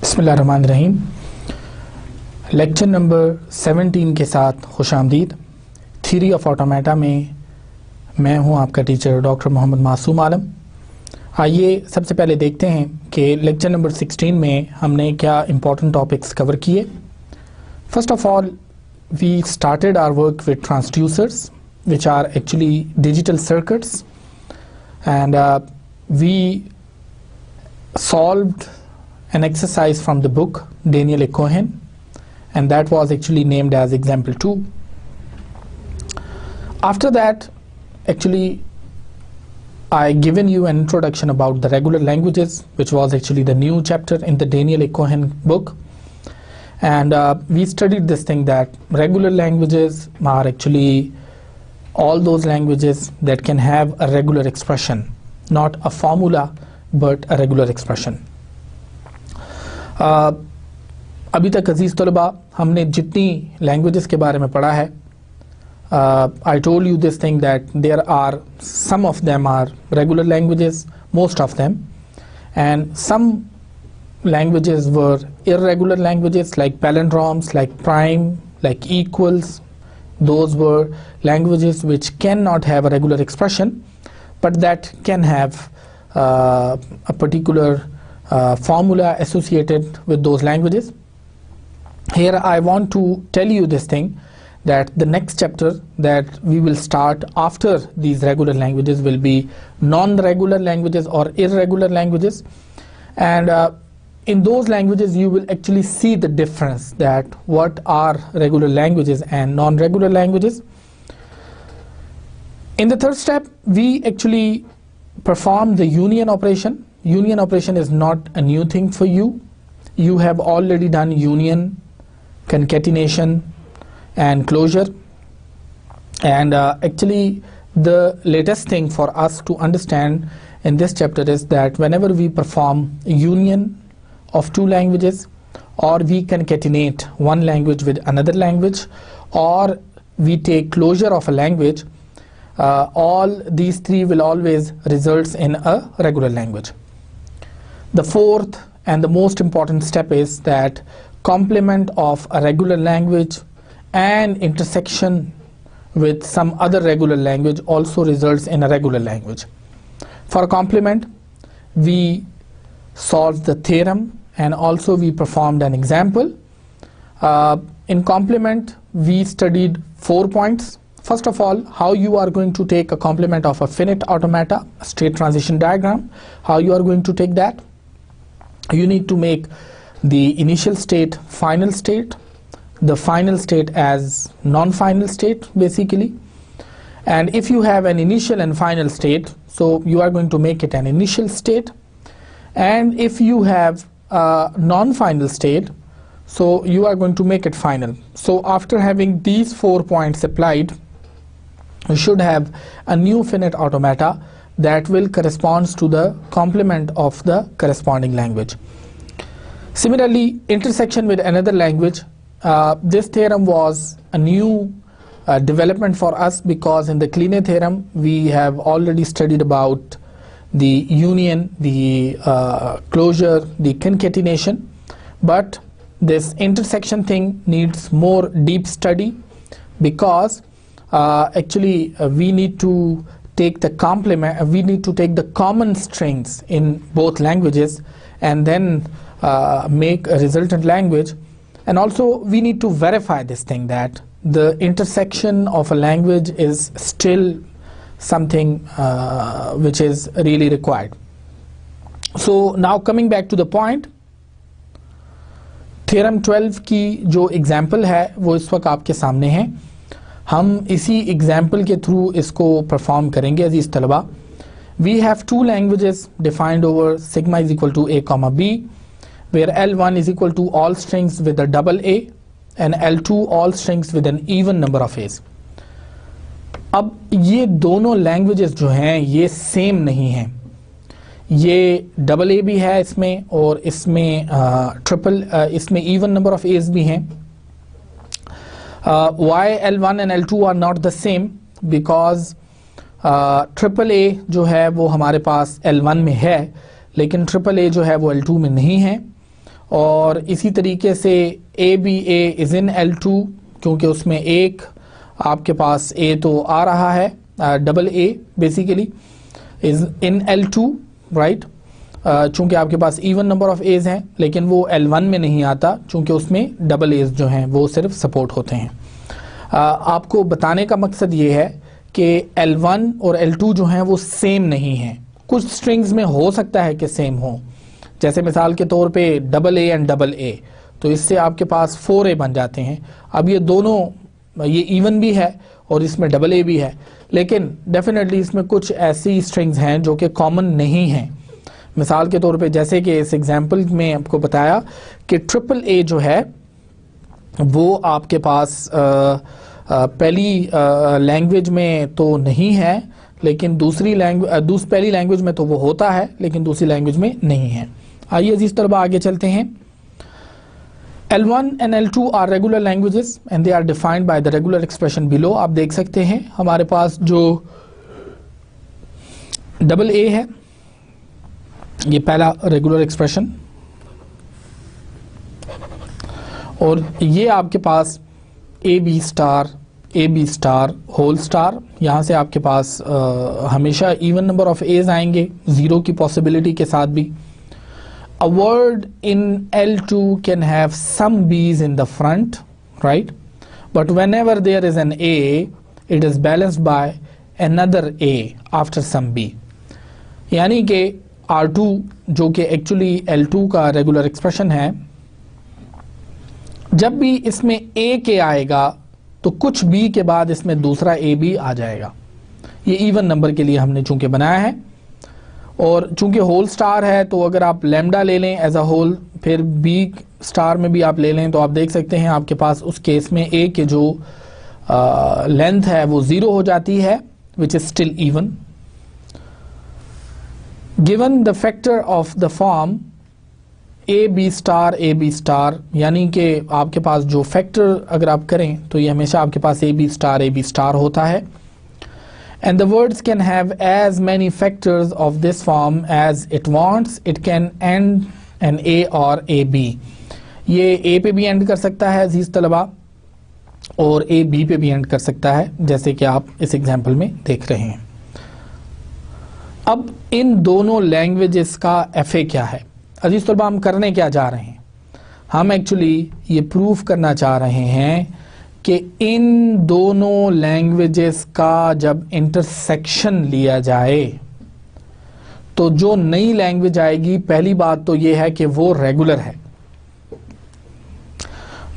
बिस्मिल्लाहिर्रहमानिर्रहीम। Lecture number 17 के साथ खुशामदीद। थ्योरी ऑफ ऑटोमेटा में मैं हूं आपका टीचर डॉक्टर मोहम्मद मासूम आलम। आइए सबसे पहले देखते हैं कि लेक्चर नंबर 16 में हमने क्या इंपॉर्टेंट टॉपिक्स कवर किए। First of all we started our work with transducers which are actually digital circuits and we solved an exercise from the book Daniel A. Cohen, and that was actually named as example 2. After that, actually I given you an introduction about the regular languages, which was actually the new chapter in the Daniel A. Cohen book, and we studied this thing that regular languages are actually all those languages that can have a regular expression, not a formula but a regular expression. अभी तक अजीज़ तलबा हमने जितनी languages के बारे में पढ़ा है, I told you this thing that there are some of them are regular languages, most of them, and some languages were irregular languages like palindromes, like prime, like equals. Those were languages which cannot have a regular expression, but that can have a particular formula associated with those languages. Here I want to tell you this thing, that the next chapter that we will start after these regular languages will be non-regular languages or irregular languages, and in those languages you will actually see the difference, that what are regular languages and non-regular languages. In the third step we actually perform the union operation. Union operation is not a new thing for you. You have already done union, concatenation and closure, and actually the latest thing for us to understand in this chapter is that whenever we perform union of two languages, or we concatenate one language with another language, or we take closure of a language, all these three will always result in a regular language. The fourth and the most important step is that complement of a regular language and intersection with some other regular language also results in a regular language. For a complement, we solved the theorem and also we performed an example. In complement, we studied 4 points. First of all, how you are going to take a complement of a finite automata, a state transition diagram, how you are going to take that. You need to make the initial state final state, the final state as non-final state basically, and if you have an initial and final state, so you are going to make it an initial state, and if you have a non-final state, so you are going to make it final. So after having these 4 points applied, you should have a new finite automata that will correspond to the complement of the corresponding language. Similarly, intersection with another language, this theorem was a new development for us, because in the Kleene theorem we have already studied about the union, the closure, the concatenation, but this intersection thing needs more deep study, because actually we need to take the complement, we need to take the common strings in both languages and then make a resultant language, and also we need to verify this thing, that the intersection of a language is still something which is really required. So now coming back to the point, theorem 12 की जो example है वो इस वक्त आपके सामने है। हम इसी एग्जाम्पल के थ्रू इसको परफॉर्म करेंगे अजीज तलबा। We have two languages defined over sigma is equal to a comma b, where L1 is equal to all strings with a double a and L2 all strings with an even number of a's. अब ये दोनों languages जो हैं ये same नहीं हैं, ये double A भी है इसमें और इसमें ट्रिपल इसमें even number of a's भी हैं. Why L1 and L2 are not the same? Because triple A जो है वो हमारे पास L1 में है, लेकिन ट्रिपल ए जो है वो L2 में नहीं है, और इसी तरीके से ABA इज़ इन L2 क्योंकि उसमें एक आपके पास A तो आ रहा है, double A basically is in L2 right, चूँकि आपके पास इवन नंबर ऑफ एज हैं, लेकिन वो L1 में नहीं आता चूँकि उसमें डबल एज जो हैं वो सिर्फ सपोर्ट होते हैं। आपको बताने का मकसद ये है कि L1 और L2 जो हैं वो सेम नहीं हैं। कुछ स्ट्रिंग्स में हो सकता है कि सेम हो, जैसे मिसाल के तौर पे double A and double A, तो इससे आपके पास 4A बन जाते हैं। अब ये दोनों, ये इवन भी है और इसमें डबल ए भी है, लेकिन डेफिनेटली इसमें कुछ ऐसी स्ट्रिंग्स हैं जो कि कॉमन नहीं हैं। मिसाल के तौर पे जैसे कि इस एग्जांपल में आपको बताया कि ट्रिपल ए जो है वो आपके पास पहली लैंग्वेज में तो नहीं है, लेकिन पहली लैंग्वेज में तो वो होता है, लेकिन दूसरी लैंग्वेज में नहीं है। आइए अजीज तलबा आगे चलते हैं। L1 and L2 are regular languages and they are defined by the regular expression below। आप देख सकते हैं हमारे पास जो डबल ए है ये पहला रेगुलर एक्सप्रेशन, और ये आपके पास AB स्टार होल स्टार, यहाँ से आपके पास हमेशा इवन नंबर ऑफ एज आएंगे, ज़ीरो की पॉसिबिलिटी के साथ भी। A word in L2 can have some B's in the front, right? But whenever there is an A, it is balanced by another A after some B। यानी कि R2 जो कि actually L2 का regular expression है, जब भी इसमें A के आएगा तो कुछ B के बाद इसमें दूसरा A भी आ जाएगा। ये इवन नंबर के लिए हमने चूंकि बनाया है, और चूंकि होल स्टार है तो अगर आप लैम्डा ले लें एज अ होल, फिर B स्टार में भी आप ले लें, तो आप देख सकते हैं आपके पास उस केस में A के जो लेंथ है वो 0 हो जाती है, which is still even. Given the factor of the form AB star, यानी कि आपके पास जो फैक्टर अगर आप करें तो ये हमेशा आपके पास AB स्टार होता है। And the words can have as many factors of this form as it wants. It can end an A or AB। ये A पे भी एंड कर सकता है अजीज तलबा, और A B पे भी एंड कर सकता है, जैसे कि आप इस एग्जांपल में देख रहे हैं। अब इन दोनों लैंग्वेजेस का FA क्या है अजीज तलबा, हम करने क्या जा रहे हैं? हम एक्चुअली ये प्रूफ करना चाह रहे हैं कि इन दोनों लैंग्वेजेस का जब इंटरसेक्शन लिया जाए तो जो नई लैंग्वेज आएगी, पहली बात तो ये है कि वो रेगुलर है।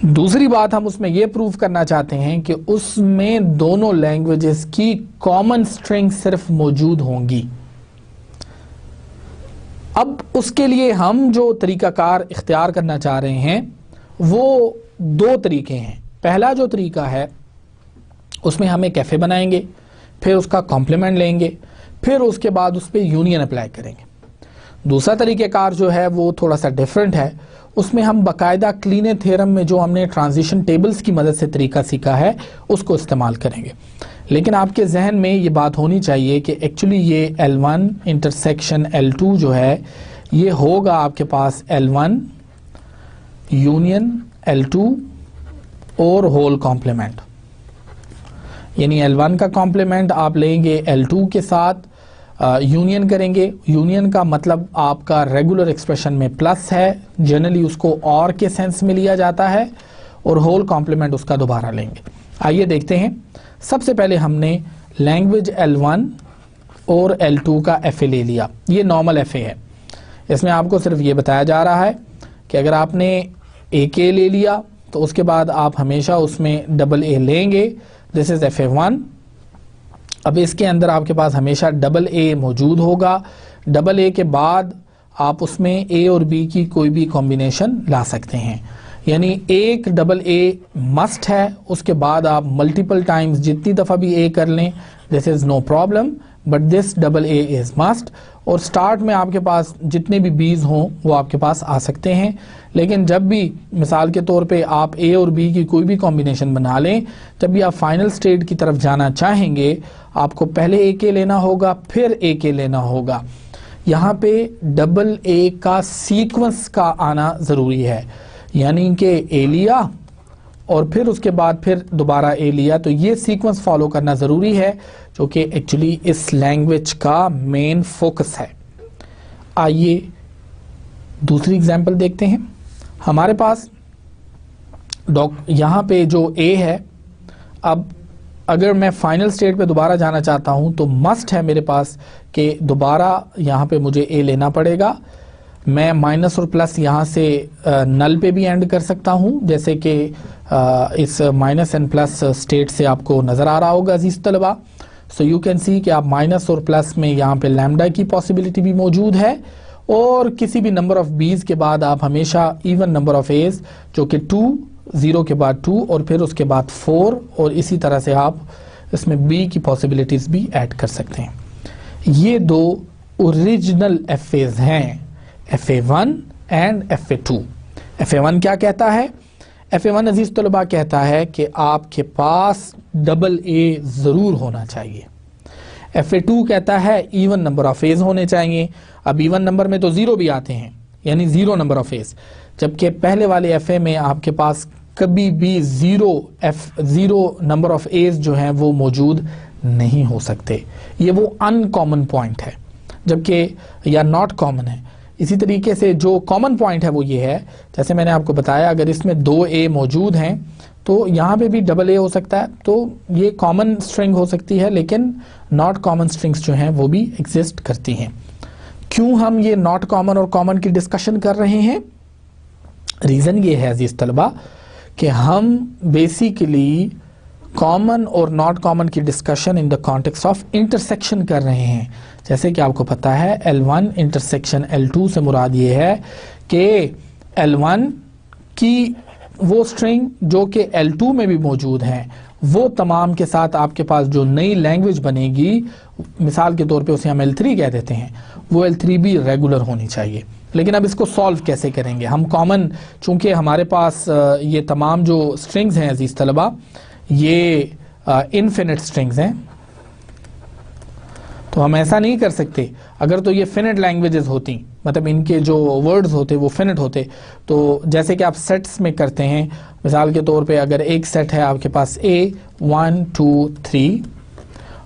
दूसरी बात हम उसमें ये प्रूव करना चाहते हैं कि उसमें दोनों लैंग्वेजेस की कॉमन स्ट्रिंग सिर्फ मौजूद होंगी। अब उसके लिए हम जो तरीकाकार इख्तियार करना चाह रहे हैं वो दो तरीके हैं। पहला जो तरीका है उसमें हम एक कैफे बनाएंगे, फिर उसका कॉम्प्लीमेंट लेंगे, फिर उसके बाद उस पर यूनियन अप्लाई करेंगे। दूसरा तरीक़ेकार जो है वो थोड़ा सा डिफरेंट है, उसमें हम बाकायदा क्लीनर थ्योरम में जो हमने ट्रांजिशन टेबल्स की मदद से तरीका सीखा है उसको इस्तेमाल करेंगे। लेकिन आपके जहन में ये बात होनी चाहिए कि एक्चुअली ये L1 इंटरसेक्शन L2 जो है ये होगा आपके पास L1 यूनियन L2 और होल कॉम्प्लीमेंट, यानी L1 का कॉम्प्लीमेंट आप लेंगे L2 के साथ यूनियन करेंगे। यूनियन का मतलब आपका रेगुलर एक्सप्रेशन में प्लस है, जनरली उसको और के सेंस में लिया जाता है, और होल कॉम्प्लीमेंट उसका दोबारा लेंगे। आइए देखते हैं। सबसे पहले हमने लैंग्वेज L1 और L2 का FA ले लिया, ये नॉर्मल FA है। इसमें आपको सिर्फ ये बताया जा रहा है कि अगर आपने AK ले लिया तो उसके बाद आप हमेशा उसमें डबल A लेंगे, दिस इज FA1। अब इसके अंदर आपके पास हमेशा डबल A मौजूद होगा। डबल A के बाद आप उसमें A और B की कोई भी कॉम्बिनेशन ला सकते हैं, यानी एक डबल A मस्ट है, उसके बाद आप मल्टीपल टाइम्स जितनी दफ़ा भी A कर लें this is no problem, but this double A is must. और स्टार्ट में आपके पास जितने भी B's हों वो आपके पास आ सकते हैं, लेकिन जब भी मिसाल के तौर पे आप A और B की कोई भी कॉम्बिनेशन बना लें, जब भी आप फाइनल स्टेट की तरफ जाना चाहेंगे आपको पहले AK लेना होगा, फिर AK लेना होगा। यहाँ पे डबल ए का सीक्वेंस का आना ज़रूरी है, यानी कि ए लिया और फिर उसके बाद फिर दोबारा ए लिया, तो ये सीक्वेंस फॉलो करना ज़रूरी है जो कि एक्चुअली इस लैंग्वेज का मेन फोकस है। आइए दूसरी एग्जांपल देखते हैं। हमारे पास यहाँ पे जो ए है, अब अगर मैं फाइनल स्टेट पे दोबारा जाना चाहता हूँ तो मस्ट है मेरे पास कि दोबारा यहाँ पे मुझे ए लेना पड़ेगा। मैं माइनस और प्लस यहाँ से नल पे भी एंड कर सकता हूँ, जैसे कि इस माइनस एंड प्लस स्टेट से आपको नज़र आ रहा होगा अजीज तलबा। सो यू कैन सी कि आप माइनस और प्लस में यहाँ पे लैम्डा की पॉसिबिलिटी भी मौजूद है, और किसी भी नंबर ऑफ बीज के बाद आप हमेशा इवन नंबर ऑफ एज जो कि 2, 0 के बाद 2 और फिर उसके बाद 4, और इसी तरह से आप इसमें बी की पॉसिबिलिटीज भी ऐड कर सकते हैं। ये दो ओरिजिनल FAs हैं, FA1 एंड FA2। FA1 क्या कहता है? FA1 अजीज तलबा कहता है कि आपके पास डबल ए ज़रूर होना चाहिए। FA2 कहता है इवन नंबर ऑफ एज होने चाहिए। अब इवन नंबर में तो 0 भी आते हैं, यानी 0 नंबर ऑफ एज, जबकि पहले वाले FA में आपके पास कभी भी 0 नंबर ऑफ एज जो हैं वो मौजूद नहीं हो सकते। ये वो अनकॉमन पॉइंट है, जबकि या नॉट कॉमन है। इसी तरीके से जो कॉमन पॉइंट है वो ये है, जैसे मैंने आपको बताया, अगर इसमें 2 ए मौजूद हैं तो यहाँ पे भी डबल ए हो सकता है। तो ये कॉमन स्ट्रिंग हो सकती है, लेकिन नॉट कॉमन स्ट्रिंग्स जो हैं वो भी एग्जिस्ट करती हैं। क्यों हम ये नॉट कॉमन और कॉमन की डिस्कशन कर रहे हैं? रीज़न ये है अजीज तलबा कि हम बेसिकली कॉमन और नॉट कॉमन की discussion in the context of intersection कर रहे हैं। जैसे कि आपको पता है L1 इंटरसेक्शन L2 से मुराद ये है कि L1 की वो स्ट्रिंग जो कि L2 में भी मौजूद हैं, वो तमाम के साथ आपके पास जो नई लैंग्वेज बनेगी, मिसाल के तौर पे उसे हम L3 कह देते हैं, वो L3 भी रेगुलर होनी चाहिए। लेकिन अब इसको सॉल्व कैसे करेंगे? हम कॉमन, चूंकि हमारे पास ये तमाम जो स्ट्रिंग्स हैं अजीज तलबा, ये इनफिनिट स्ट्रिंग्स हैं, तो हम ऐसा नहीं कर सकते। अगर तो ये फिनिट लैंग्वेजेस होती, मतलब इनके जो वर्ड्स होते वो फिनिट होते, तो जैसे कि आप सेट्स में करते हैं, मिसाल के तौर पे अगर एक सेट है आपके पास A 1 2 3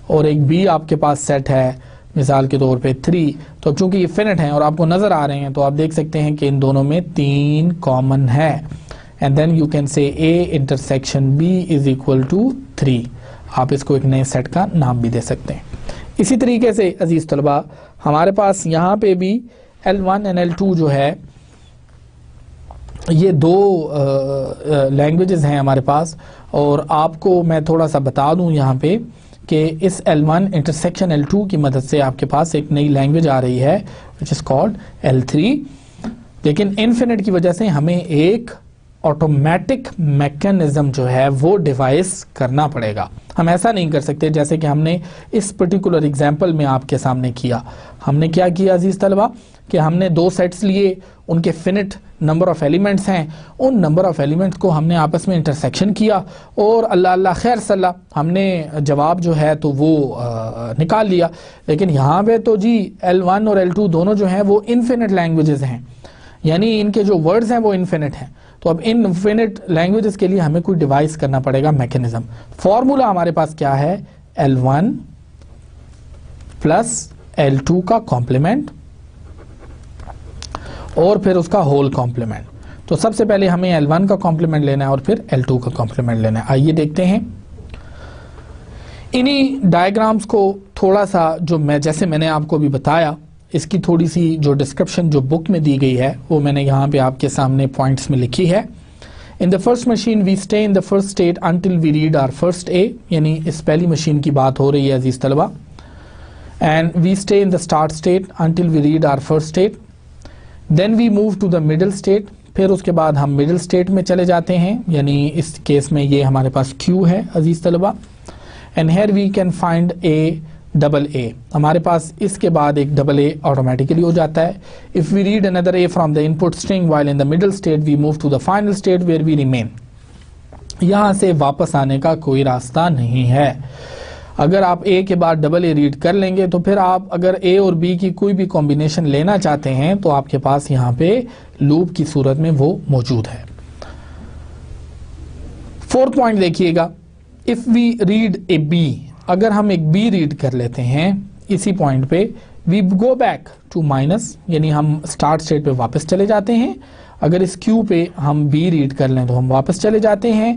और एक B आपके पास सेट है मिसाल के तौर पे 3, तो चूंकि ये फिनिट हैं और आपको नज़र आ रहे हैं, तो आप देख सकते हैं कि इन दोनों में 3 कॉमन है, and then you can say A intersection B is equal to 3। आप इसको एक नए सेट का नाम भी दे सकते हैं। इसी तरीके से अजीज तलबा हमारे पास यहाँ पे भी L1 एंड L2 जो है, ये दो लैंग्वेजेस हैं हमारे पास, और आपको मैं थोड़ा सा बता दूं यहाँ पे कि इस L1 इंटरसेक्शन L2 की मदद से आपके पास एक नई लैंग्वेज आ रही है विच इज़ कॉल्ड L3। लेकिन इनफिनिट की वजह से हमें एक ऑटोमेटिक मैकेनिज्म जो है वो डिवाइस करना पड़ेगा। हम ऐसा नहीं कर सकते जैसे कि हमने इस पर्टिकुलर एग्जांपल में आपके सामने किया। हमने क्या किया अजीज तलबा कि हमने 2 सेट्स लिए, उनके फिनिट नंबर ऑफ एलिमेंट्स हैं, उन नंबर ऑफ एलिमेंट्स को हमने आपस में इंटरसेक्शन किया और अल्लाह अल्लाह खैर सल्ला हमने जवाब जो है तो वो निकाल लिया। लेकिन यहाँ पे तो जी L1 और L2 दोनों जो हैं वो इनफिनिट लैंग्वेजेस हैं, यानी इनके जो वर्ड्स हैं वो इनफिनिट हैं। तो अब इन इनफिनिट लैंग्वेजेस के लिए हमें कोई डिवाइस करना पड़ेगा मैकेनिज्म। फॉर्मूला हमारे पास क्या है? L1 प्लस L2 का कॉम्प्लीमेंट और फिर उसका होल कॉम्प्लीमेंट। तो सबसे पहले हमें L1 का कॉम्प्लीमेंट लेना है और फिर L2 का कॉम्प्लीमेंट लेना है। आइए देखते हैं इन्हीं डायग्राम्स को थोड़ा सा, जो मैं जैसे मैंने आपको अभी बताया, इसकी थोड़ी सी जो डिस्क्रिप्शन जो बुक में दी गई है वो मैंने यहाँ पे आपके सामने पॉइंट्स में लिखी है। In the first machine we stay in the first state until we read our first A, यानी इस पहली मशीन की बात हो रही है अजीज तलबा। And we stay in the start state until we read our first state, then we move to the middle state, फिर उसके बाद हम मिडिल स्टेट में चले जाते हैं, यानी इस केस में ये हमारे पास Q है अजीज तलबा। And here we can find a double A, हमारे पास इसके बाद एक डबल ए ऑटोमेटिकली हो जाता है। If we read another A from the input string while in the middle state we move to the final state where we remain. यहाँ से वापस आने का कोई रास्ता नहीं है। अगर आप ए के बाद डबल ए रीड कर लेंगे तो फिर आप अगर ए और बी की कोई भी कॉम्बिनेशन लेना चाहते हैं तो आपके पास यहाँ पे लूप की सूरत में वो मौजूद है। फोर्थ पॉइंट देखिएगा, if we read A B, अगर हम एक बी रीड कर लेते हैं इसी पॉइंट पे, we go back to minus, यानी हम स्टार्ट स्टेट पे वापस चले जाते हैं। अगर इस क्यू पे हम बी रीड कर लें तो हम वापस चले जाते हैं।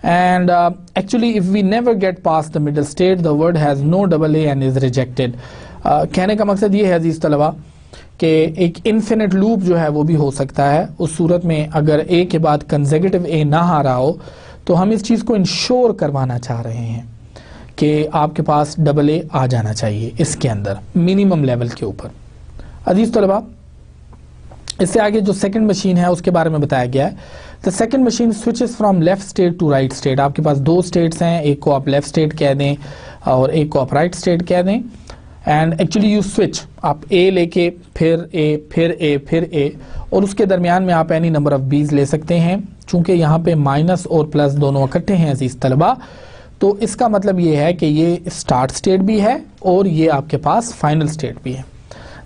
And actually if we never get past the middle state the word has no double A and is rejected. कहने का मकसद ये है अजीज तलबा कि एक इन्फिनिट लूप जो है वो भी हो सकता है। उस सूरत में अगर ए के बाद कंसेक्यूटिव ए ना आ रहा हो तो हम इस चीज़ को इंश्योर करवाना चाह रहे हैं कि आपके पास डबल ए आ जाना चाहिए इसके अंदर मिनिमम लेवल के ऊपर। अजीज तलबा, इससे आगे जो सेकंड मशीन है उसके बारे में बताया गया है। The second machine switches from left state to right state. आपके पास दो स्टेट्स हैं, एक को आप लेफ्ट स्टेट कह दें और एक को आप राइट स्टेट कह दें। एंड एक्चुअली यू स्विच, आप ए लेके फिर ए फिर ए फिर ए, और उसके दरमियान में आप एनी नंबर ऑफ बीज ले सकते हैं। चूंकि यहाँ पे माइनस और प्लस दोनों इकट्ठे हैं अजीज तलबा, तो इसका मतलब ये है कि ये स्टार्ट स्टेट भी है और ये आपके पास फाइनल स्टेट भी है।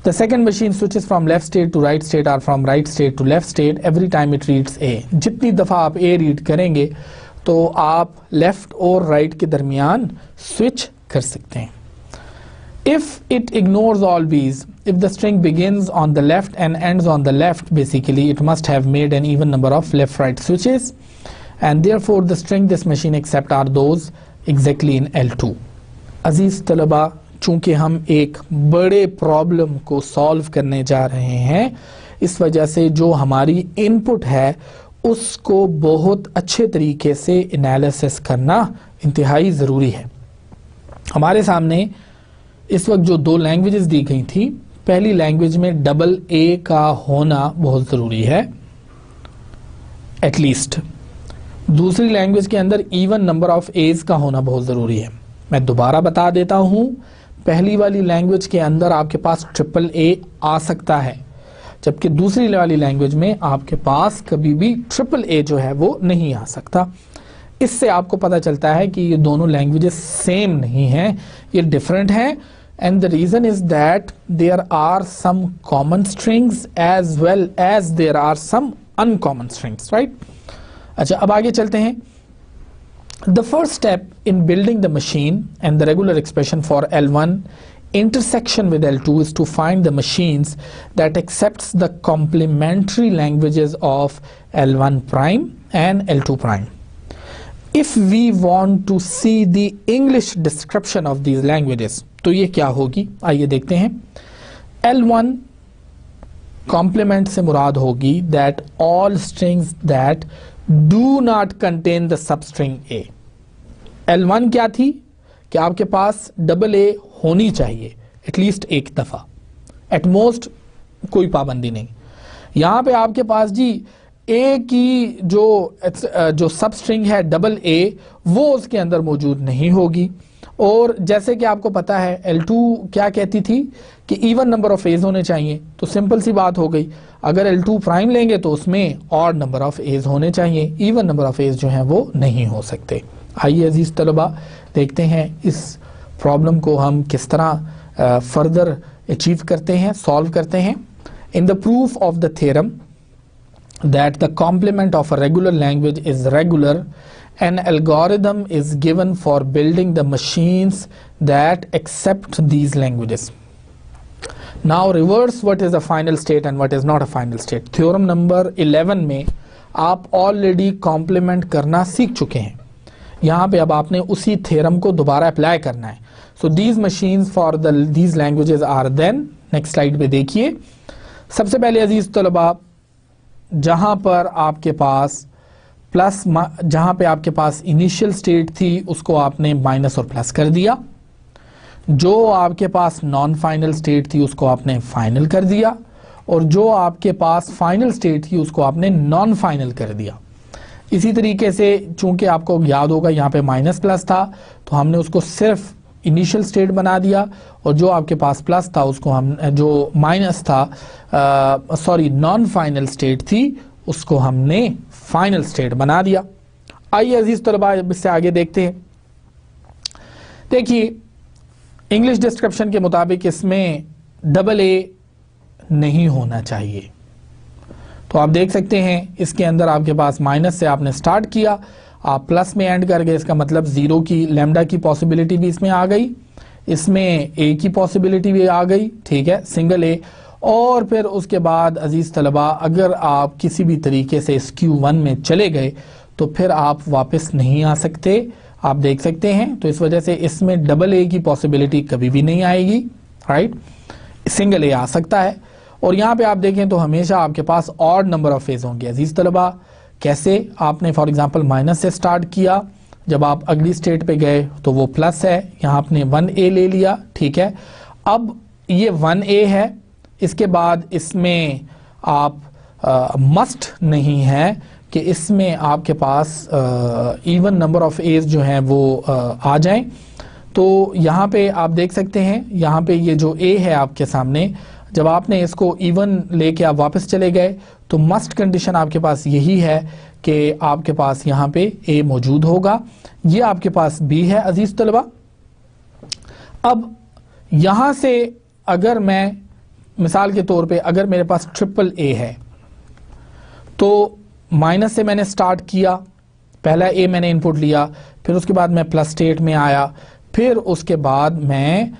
The second machine switches from left state to right state or from right state to left state every time it reads A. जितनी दफ़ा आप A रीड करेंगे तो आप लेफ्ट और राइट के दरमियान स्विच कर सकते हैं। If it ignores all B's, if the string begins on the left and ends on the left, basically it must have made an even number of left-right switches, and therefore the string this machine accept are those exactly in L2. अजीज तलबा, चूंकि हम एक बड़े problem को solve करने जा रहे हैं, इस वजह से जो हमारी इनपुट है उसको बहुत अच्छे तरीके से एनालिसिस करना इंतहाई ज़रूरी है। हमारे सामने इस वक्त जो दो लैंग्वेजेस दी गई थी, पहली लैंग्वेज में डबल ए का होना बहुत ज़रूरी है एटलीस्ट। दूसरी लैंग्वेज के अंदर इवन नंबर ऑफ एज का होना बहुत ज़रूरी है। मैं दोबारा बता देता हूँ, पहली वाली लैंग्वेज के अंदर आपके पास ट्रिपल ए आ सकता है, जबकि दूसरी वाली लैंग्वेज में आपके पास कभी भी ट्रिपल ए जो है वो नहीं आ सकता। इससे आपको पता चलता है कि ये दोनों लैंग्वेजेस सेम नहीं हैं, ये डिफरेंट हैं। And the reason is that there are some common strings as well as there are some uncommon strings, right. अच्छा, अब आगे चलते हैं। The first step in building the machine and the regular expression for L1 intersection with L2 is to find the machines that accepts the complementary languages of L1 prime and L2 prime. If we want to see the English description of these languages, तो ये क्या होगी, आइए देखते हैं। L1 complement से मुराद होगी that all strings that do not contain the substring A. L1 क्या थी कि आपके पास डबल ए होनी चाहिए एटलीस्ट एक दफ़ा, एट मोस्ट कोई पाबंदी नहीं। यहाँ पे आपके पास जी ए की जो सबस्ट्रिंग है डबल ए, वो उसके अंदर मौजूद नहीं होगी। और जैसे कि आपको पता है L2 क्या कहती थी कि इवन नंबर ऑफ एज होने चाहिए, तो सिंपल सी बात हो गई, अगर L2 प्राइम लेंगे तो उसमें ऑड नंबर ऑफ एज होने चाहिए, इवन नंबर ऑफ एज जो हैं वो नहीं हो सकते। आइए अजीज तलबा देखते हैं इस प्रॉब्लम को हम किस तरह फर्दर अचीव करते हैं, सॉल्व करते हैं। In the proof of the theorem that the complement of a regular language is regular, an algorithm is given for building the machines that accept these languages. Now reverse what is a final state and what is not a final state. Theorem number 11 में आप already complement करना सीख चुके हैं। यहाँ पे अब आपने उसी थ्योरम को दोबारा अप्लाई करना है। So these machines for these languages are then, next slide पे देखिए। सबसे पहले अजीज तलबा, जहाँ पर आपके पास प्लस, जहां पे आपके पास इनिशियल स्टेट थी उसको आपने माइनस और प्लस कर दिया, जो आपके पास नॉन फाइनल स्टेट थी उसको आपने फाइनल कर दिया, और जो आपके पास फाइनल स्टेट थी उसको आपने नॉन फाइनल कर दिया। इसी तरीके से चूंकि आपको याद होगा यहाँ पे माइनस प्लस था तो हमने उसको सिर्फ इनिशियल स्टेट बना दिया, और जो आपके पास प्लस था उसको हम, जो माइनस था सॉरी नॉन फाइनल स्टेट थी उसको हमने फाइनल स्टेट बना दिया। आइए अजीज तलबा इससे आगे देखते हैं। देखिए इंग्लिश डिस्क्रिप्शन के मुताबिक इसमें डबल ए नहीं होना चाहिए। तो आप देख सकते हैं इसके अंदर आपके पास माइनस से आपने स्टार्ट किया, आप प्लस में एंड कर गए, इसका मतलब जीरो की लैम्डा की पॉसिबिलिटी भी इसमें आ गई, इसमें ए की पॉसिबिलिटी भी आ गई, ठीक है, सिंगल ए। और फिर उसके बाद अजीज तलबा अगर आप किसी भी तरीके से इस Q1 में चले गए तो फिर आप वापस नहीं आ सकते, आप देख सकते हैं। तो इस वजह से इसमें डबल ए की पॉसिबिलिटी कभी भी नहीं आएगी, राइट, सिंगल ए आ सकता है। और यहाँ पे आप देखें तो हमेशा आपके पास ऑड नंबर ऑफ फेज होंगे अजीज तलबा। कैसे? आपने फॉर एग्जांपल माइनस से स्टार्ट किया, जब आप अगली स्टेट पे गए तो वो प्लस है, यहाँ आपने 1a ले लिया, ठीक है। अब ये 1a है, इसके बाद इसमें आप मस्ट नहीं है कि इसमें आपके पास इवन नंबर ऑफ एज जो हैं वो आ जाएं। तो यहाँ पे आप देख सकते हैं, यहाँ पे ये जो a है आपके सामने, जब आपने इसको इवन लेके आप वापस चले गए तो मस्ट कंडीशन आपके पास यही है कि आपके पास यहाँ पे a मौजूद होगा। ये आपके पास b है अजीज तलबा। अब यहाँ से अगर मैं मिसाल के तौर पे अगर मेरे पास ट्रिपल a है तो माइनस से मैंने स्टार्ट किया, पहला a मैंने इनपुट लिया, फिर उसके बाद मैं प्लस स्टेट में आया, फिर उसके बाद मैं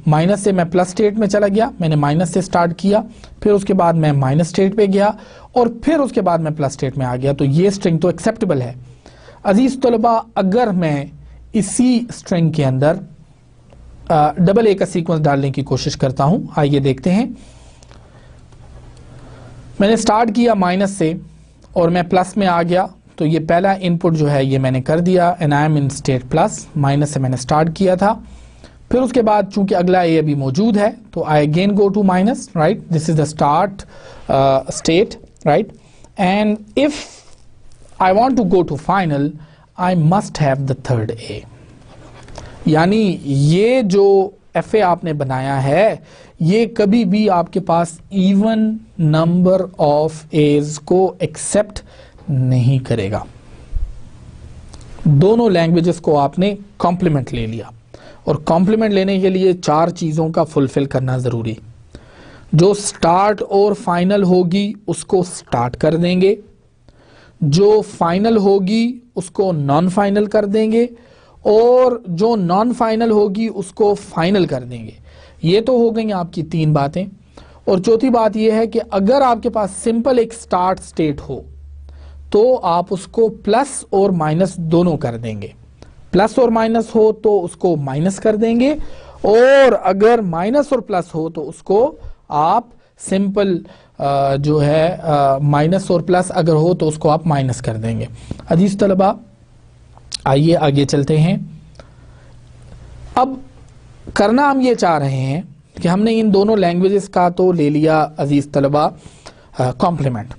माइनस से मैं प्लस स्टेट में चला गया, मैंने माइनस से स्टार्ट किया, फिर उसके बाद मैं माइनस स्टेट पे गया और फिर उसके बाद मैं प्लस स्टेट में आ गया। तो ये स्ट्रिंग तो एक्सेप्टेबल है अजीज तलबा। अगर मैं इसी स्ट्रिंग के अंदर डबल ए का सीक्वेंस डालने की कोशिश करता हूं, आइए देखते हैं। मैंने स्टार्ट किया माइनस से और मैं प्लस में आ गया, तो ये पहला इनपुट जो है ये मैंने कर दिया, and I am in state plus. Minus से मैंने स्टार्ट किया था, फिर उसके बाद चूंकि अगला ए अभी मौजूद है तो I again go to minus, right, this is the start state, right, and if I want to go to final I must have the third A. यानी ये जो एफ ए आपने बनाया है ये कभी भी आपके पास इवन नंबर ऑफ एज को एक्सेप्ट नहीं करेगा। दोनों लैंग्वेजेस को आपने कॉम्प्लीमेंट ले लिया, और कॉम्प्लीमेंट लेने के लिए चार चीजों का फुलफिल करना जरूरी। जो स्टार्ट और फाइनल होगी उसको स्टार्ट कर देंगे, जो फाइनल होगी उसको नॉन फाइनल कर देंगे, और जो नॉन फाइनल होगी उसको फाइनल कर देंगे। ये तो हो गई आपकी तीन बातें। और चौथी बात यह है कि अगर आपके पास सिंपल एक स्टार्ट स्टेट हो तो आप उसको प्लस और माइनस दोनों कर देंगे। प्लस और माइनस हो तो उसको माइनस कर देंगे, और अगर माइनस और प्लस हो तो उसको आप सिंपल जो है माइनस और प्लस अगर हो तो उसको आप माइनस कर देंगे। अजीज तलबा आइए आगे चलते हैं। अब करना हम ये चाह रहे हैं कि हमने इन दोनों लैंग्वेजेस का तो ले लिया अजीज तलबा कॉम्प्लीमेंट।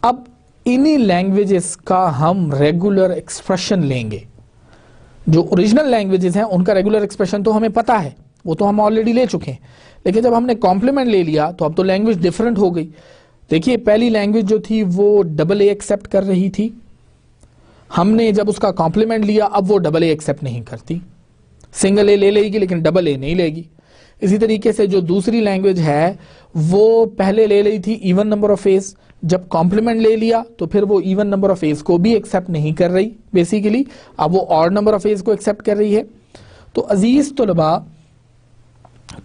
अब इन्हीं लैंग्वेजेस का हम रेगुलर एक्सप्रेशन लेंगे। जो ओरिजिनल लैंग्वेजेस हैं उनका रेगुलर एक्सप्रेशन तो हमें पता है, वो तो हम ऑलरेडी ले चुके हैं, लेकिन जब हमने कॉम्प्लीमेंट ले लिया तो अब तो लैंग्वेज डिफरेंट हो गई। देखिए पहली लैंग्वेज जो थी वो डबल ए एक्सेप्ट कर रही थी, हमने जब उसका कॉम्प्लीमेंट लिया अब वो डबल ए एक्सेप्ट नहीं करती, सिंगल ए ले लेगी लेकिन डबल ए नहीं लेगी। इसी तरीके से जो दूसरी लैंग्वेज है वो पहले ले रही थी इवन नंबर ऑफ एज, जब कॉम्प्लीमेंट ले लिया तो फिर वो इवन नंबर ऑफ एज को भी एक्सेप्ट नहीं कर रही बेसिकली, अब वो ऑड नंबर ऑफ एज को एक्सेप्ट कर रही है। तो अजीज तलबा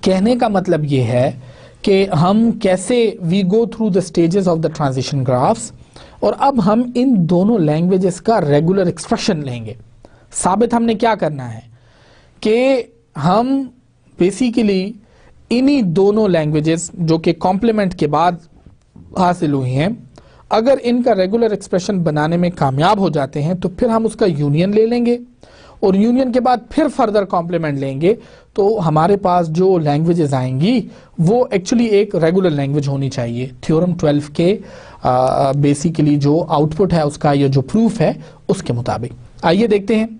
कहने का मतलब ये है कि हम कैसे we go through the stages of the transition graphs, और अब हम इन दोनों लैंग्वेजेस का रेगुलर एक्सप्रेशन लेंगे। साबित हमने क्या करना है कि हम बेसिकली इन्हीं दोनों लैंग्वेजेस जो कि कॉम्प्लीमेंट के बाद हासिल हुई हैं, अगर इनका रेगुलर एक्सप्रेशन बनाने में कामयाब हो जाते हैं तो फिर हम उसका यूनियन ले लेंगे, और यूनियन के बाद फिर फर्दर कॉम्प्लीमेंट लेंगे, तो हमारे पास जो लैंग्वेजेस आएंगी वो एक्चुअली एक रेगुलर लैंग्वेज होनी चाहिए। थ्योरम 12 के बेसिकली जो आउटपुट है उसका, ये जो प्रूफ है उसके मुताबिक। आइए देखते हैं।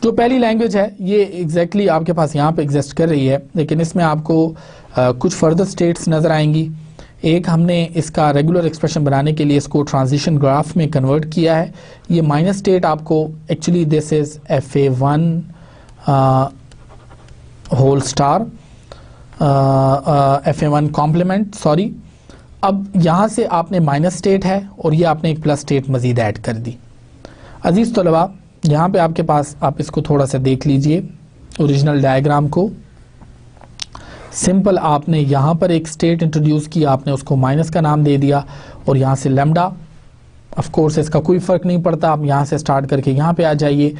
जो पहली लैंग्वेज है ये एग्जैक्टली आपके पास यहाँ पे एग्जिस्ट कर रही है, लेकिन इसमें आपको कुछ फर्दर स्टेट्स नजर आएंगी। एक हमने इसका रेगुलर एक्सप्रेशन बनाने के लिए इसको ट्रांजिशन ग्राफ में कन्वर्ट किया है। ये माइनस स्टेट आपको actually this is FA1 whole star FA1 complement sorry. अब यहाँ से आपने माइनस स्टेट है और ये आपने एक प्लस स्टेट मजीद ऐड कर दी। अजीज तलबा यहाँ पे आपके पास, आप इसको थोड़ा सा देख लीजिए ओरिजिनल डायग्राम को। सिंपल आपने यहाँ पर एक स्टेट इंट्रोड्यूस किया, आपने उसको माइनस का नाम दे दिया और यहाँ से लैम्डा, ऑफ कोर्स इसका कोई फ़र्क नहीं पड़ता, आप यहाँ से स्टार्ट करके यहाँ पे आ जाइए।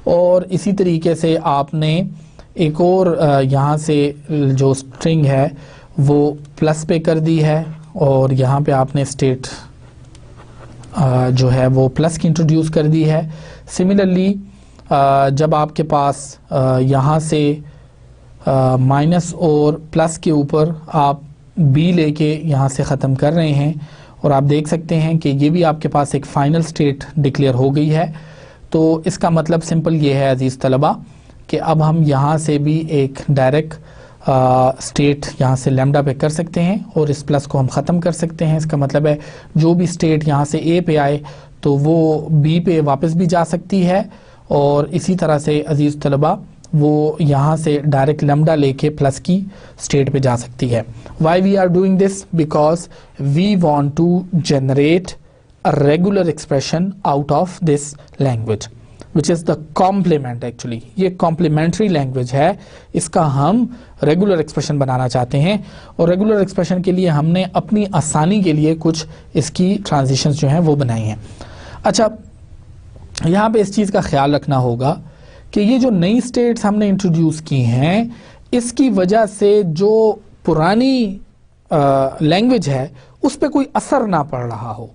और इसी तरीके से आपने एक और यहाँ से जो स्ट्रिंग है वो प्लस पे कर दी है और यहाँ पे आपने स्टेट जो है वो प्लस की इंट्रोड्यूस कर दी है। सिमिलरली जब आपके पास यहाँ से माइनस और प्लस के ऊपर आप बी लेके यहाँ से ख़त्म कर रहे हैं और आप देख सकते हैं कि ये भी आपके पास एक फ़ाइनल स्टेट डिक्लेयर हो गई है। तो इसका मतलब सिंपल ये है अजीज़ तलबा कि अब हम यहाँ से भी एक डायरेक्ट स्टेट यहाँ से लैम्डा पे कर सकते हैं और इस प्लस को हम ख़त्म कर सकते हैं। इसका मतलब है जो भी स्टेट यहाँ से ए पे आए तो वो बी पे वापस भी जा सकती है और इसी तरह से अजीज़ तलबा वो यहाँ से डायरेक्ट लैम्डा लेके प्लस की स्टेट पे जा सकती है। Why we are doing this? Because we want to generate a regular expression out of this language which is the complement. Actually ये कॉम्प्लीमेंट्री लैंग्वेज है, इसका हम रेगुलर एक्सप्रेशन बनाना चाहते हैं और रेगुलर एक्सप्रेशन के लिए हमने अपनी आसानी के लिए कुछ इसकी ट्रांजिशंस जो हैं वो बनाई हैं। अच्छा, यहाँ पे इस चीज़ का ख्याल रखना होगा कि ये जो नई स्टेट्स हमने इंट्रोड्यूस की हैं इसकी वजह से जो पुरानी लैंग्वेज है उस पर कोई असर ना पड़ रहा हो।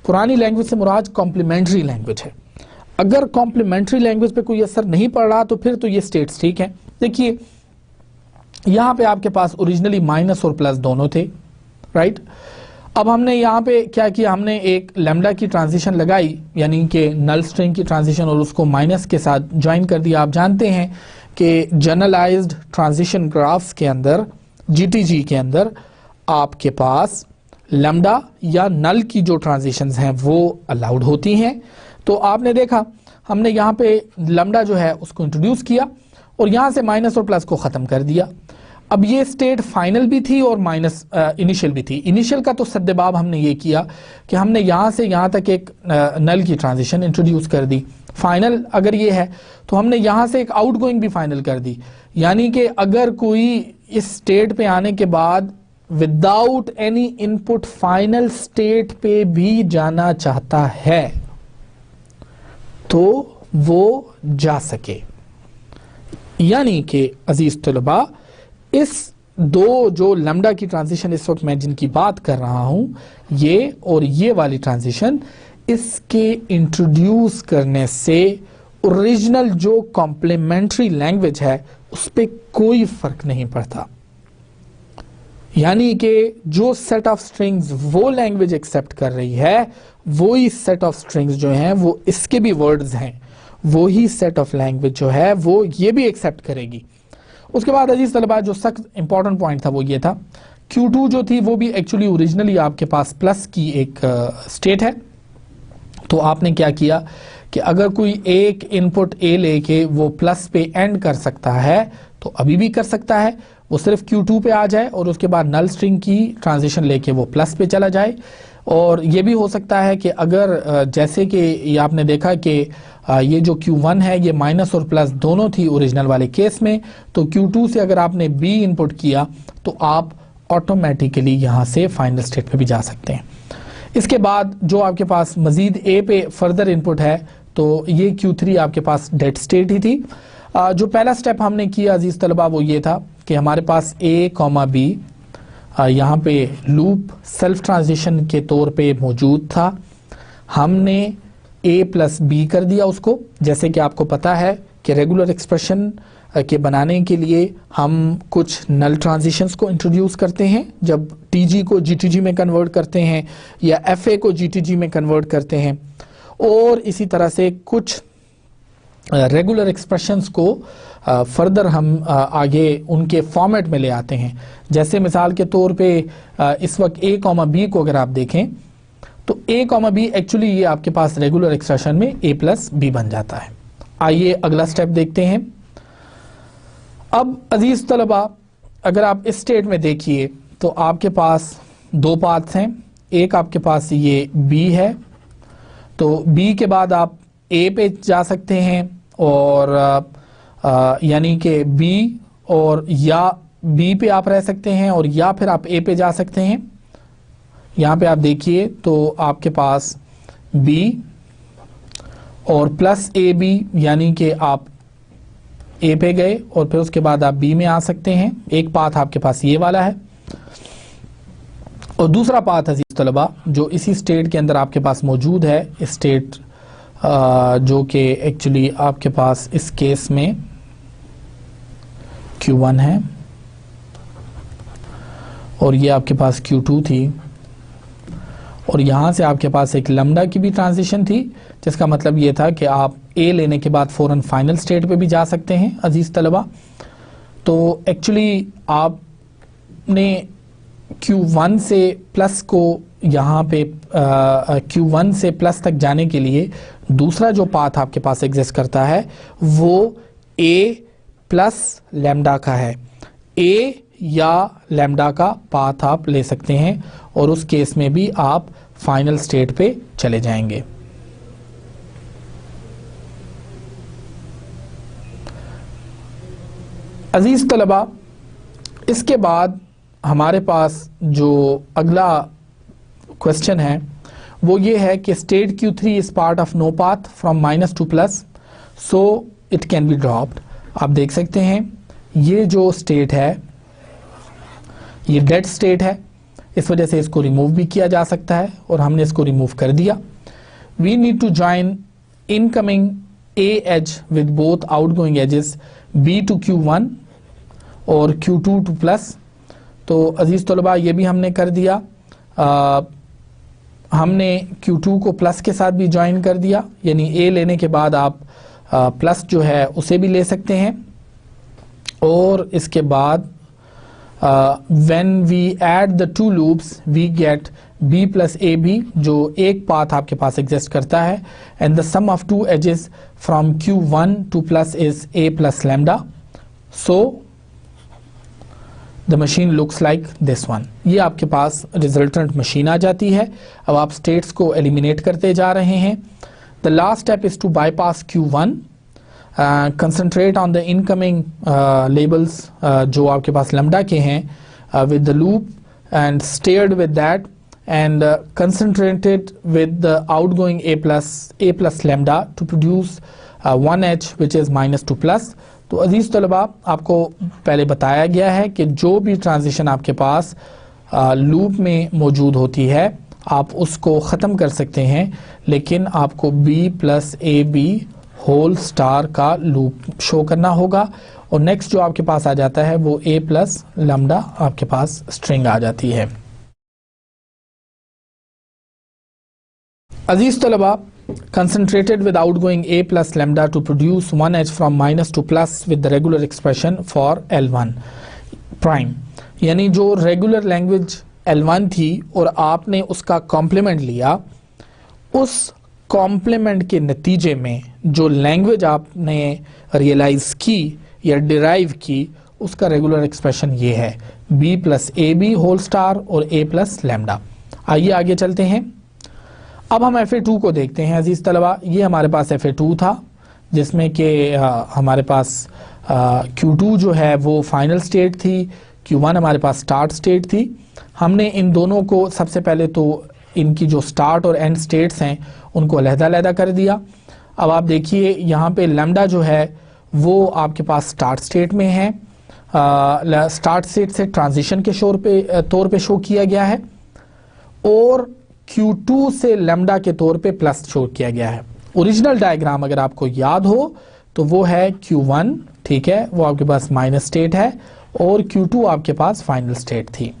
पुरानी लैंग्वेज से मुराद कॉम्प्लीमेंट्री लैंग्वेज है। अगर कॉम्प्लीमेंट्री लैंग्वेज पे कोई असर नहीं पड़ रहा तो फिर तो ये स्टेट्स ठीक हैं। देखिए यहाँ पे आपके पास ओरिजिनली माइनस और प्लस दोनों थे, राइट। अब हमने यहाँ पे क्या किया, हमने एक लैम्डा की ट्रांजिशन लगाई यानी कि नल स्ट्रिंग की ट्रांजिशन और उसको माइनस के साथ ज्वाइन कर दिया। आप जानते हैं कि जनरलाइज्ड ट्रांजिशन ग्राफ्स के अंदर GTG के अंदर आपके पास लैम्डा या नल की जो ट्रांजिशंस हैं वो अलाउड होती हैं। तो आपने देखा हमने यहाँ पे लैम्डा जो है उसको इंट्रोड्यूस किया और यहाँ से माइनस और प्लस को ख़त्म कर दिया। अब ये स्टेट फाइनल भी थी और माइनस इनिशियल भी थी। इनिशियल का तो सद्देबाब हमने ये किया कि हमने यहाँ से यहाँ तक एक नल की ट्रांजिशन इंट्रोड्यूस कर दी। फाइनल अगर ये है तो हमने यहाँ से एक आउटगोइंग भी फाइनल कर दी, यानी कि अगर कोई इस स्टेट पे आने के बाद without any input final state पे भी जाना चाहता है तो वो जा सके। यानी कि अजीज तलबा इस दो जो लैम्डा की ट्रांजिशन इस वक्त मैं जिनकी बात कर रहा हूं ये और ये वाली ट्रांजिशन, इसके इंट्रोड्यूस करने से ओरिजिनल जो कॉम्प्लीमेंट्री लैंग्वेज है उस पर कोई फर्क नहीं पड़ता। यानी कि जो सेट ऑफ स्ट्रिंग्स वो लैंग्वेज एक्सेप्ट कर रही है वही सेट ऑफ स्ट्रिंग्स जो हैं वो इसके भी वर्ड्स हैं, वही सेट ऑफ लैंग्वेज जो है वो ये भी एक्सेप्ट करेगी। उसके बाद अजीज तलबा जो सख्त इंपॉर्टेंट पॉइंट था वो ये था, Q2 जो थी वो भी एक्चुअली ओरिजिनली आपके पास प्लस की एक स्टेट है। तो आपने क्या किया कि अगर कोई एक इनपुट A लेके वो प्लस पे एंड कर सकता है तो अभी भी कर सकता है, वो सिर्फ Q2 पे आ जाए और उसके बाद नल स्ट्रिंग की ट्रांजिशन लेके वो प्लस पे चला जाए। और ये भी हो सकता है कि अगर जैसे कि ये आपने देखा कि ये जो Q1 है ये माइनस और प्लस दोनों थी ओरिजिनल वाले केस में, तो Q2 से अगर आपने B इनपुट किया तो आप ऑटोमेटिकली यहाँ से फाइनल स्टेट पे भी जा सकते हैं। इसके बाद जो आपके पास मजीद A पे फर्दर इनपुट है तो ये Q3 आपके पास डेड स्टेट ही थी। जो पहला स्टेप हमने किया अजीज तलबा वो ये था कि हमारे पास A, B यहाँ पे लूप सेल्फ ट्रांजिशन के तौर पे मौजूद था। हमने A प्लस B कर दिया उसको, जैसे कि आपको पता है कि रेगुलर एक्सप्रेशन के बनाने के लिए हम कुछ नल ट्रांजिशंस को इंट्रोड्यूस करते हैं जब TG को GTG में कन्वर्ट करते हैं या FA को GTG में कन्वर्ट करते हैं, और इसी तरह से कुछ रेगुलर एक्सप्रेशंस को फर्दर हम आगे उनके फॉर्मेट में ले आते हैं। जैसे मिसाल के तौर पे इस वक्त a कॉमा बी को अगर आप देखें तो a कॉमा बी एक्चुअली ये आपके पास रेगुलर एक्सप्रेशन में a प्लस बी बन जाता है। आइए अगला स्टेप देखते हैं। अब अजीज तलबा, अगर आप इस स्टेट में देखिए तो आपके पास दो पाथ्स हैं। एक आपके पास ये b है, तो b के बाद आप a पे जा सकते हैं और यानी कि b और या b पे आप रह सकते हैं और या फिर आप a पे जा सकते हैं। यहाँ पे आप देखिए तो आपके पास b और प्लस ए बी, यानी कि आप a पे गए और फिर उसके बाद आप b में आ सकते हैं। एक पाथ आपके पास ये वाला है और दूसरा पाथ अजीज तलबा जो इसी स्टेट के अंदर आपके पास मौजूद है, स्टेट जो कि एक्चुअली आपके पास इस केस में Q1 है और ये आपके पास Q2 थी और यहाँ से आपके पास एक लैम्डा की भी ट्रांजिशन थी, जिसका मतलब ये था कि आप A लेने के बाद फौरन फाइनल स्टेट पे भी जा सकते हैं अजीज तलबा। तो एक्चुअली आपने Q1 से प्लस को यहाँ पे Q1 से प्लस तक जाने के लिए दूसरा जो पाथ आपके पास एग्जिस्ट करता है वो A प्लस लैम्डा का है। A या लैम्डा का पाथ आप ले सकते हैं और उस केस में भी आप फाइनल स्टेट पे चले जाएंगे। अजीज तलबा, इसके बाद हमारे पास जो अगला क्वेश्चन है वो ये है कि state Q3 is part of no path from minus to plus, so it can be dropped. आप देख सकते हैं ये जो स्टेट है ये डेड स्टेट है, इस वजह से इसको रिमूव भी किया जा सकता है और हमने इसको रिमूव कर दिया। We need to join incoming A edge with both outgoing edges B to Q1 और Q2 टू प्लस। तो अजीज तलबा ये भी हमने कर दिया। हमने Q2 को प्लस के साथ भी ज्वाइन कर दिया, यानी A लेने के बाद आप प्लस जो है उसे भी ले सकते हैं। और इसके बाद when we add the two loops we get B plus A B, जो एक पाथ आपके पास एग्जिस्ट करता है, and the sum of two edges from Q1 to plus is A plus lambda, so the machine looks like this one. ये आपके पास resultant machine आ जाती है। अब आप स्टेट्स को एलिमिनेट करते जा रहे हैं। The last step is to bypass Q1, concentrate on the incoming labels जो आपके पास लैम्डा के हैं with the loop and starred with that and concatenated with the outgoing A plus lambda to produce 1H which is minus to plus. तो अजीज तलबा, आपको पहले बताया गया है कि जो भी ट्रांजिशन आपके पास लूप में मौजूद होती है आप उसको ख़त्म कर सकते हैं, लेकिन आपको B plus A B whole star का लूप शो करना होगा। और नेक्स्ट जो आपके पास आ जाता है वो A प्लस लैम्डा आपके पास स्ट्रिंग आ जाती है। अजीज तलबा, concentrated with outgoing A plus lambda to produce 1H from minus to plus with the regular expression for L1 prime, यानी जो रेगुलर लैंग्वेज L1 थी और आपने उसका कॉम्प्लीमेंट लिया, उस कॉम्प्लीमेंट के नतीजे में जो लैंग्वेज आपने रियलाइज की या डिराइव की उसका रेगुलर एक्सप्रेशन ये है B plus A B whole star और A प्लस लैम्डा। आइए आगे चलते हैं। अब हम FA2 को देखते हैं अजीज तलबा। ये हमारे पास FA2 था जिसमें कि हमारे पास Q2 जो है वो फाइनल स्टेट थी, Q1 हमारे पास स्टार्ट स्टेट थी। हमने इन दोनों को सबसे पहले तो इनकी जो स्टार्ट और एंड स्टेट्स हैं उनको अलहदा-अलहदा कर दिया। अब आप देखिए यहाँ पे लैम्डा जो है वो आपके पास स्टार्ट स्टेट में है, स्टार्ट स्टेट से ट्रांजिशन के तौर पे शो किया गया है और Q2 से लैम्डा के तौर पे प्लस शो किया गया है। ओरिजिनल डायग्राम अगर आपको याद हो तो वो है Q1, ठीक है, वो आपके पास माइनस स्टेट है और Q2 आपके पास फाइनल स्टेट थी।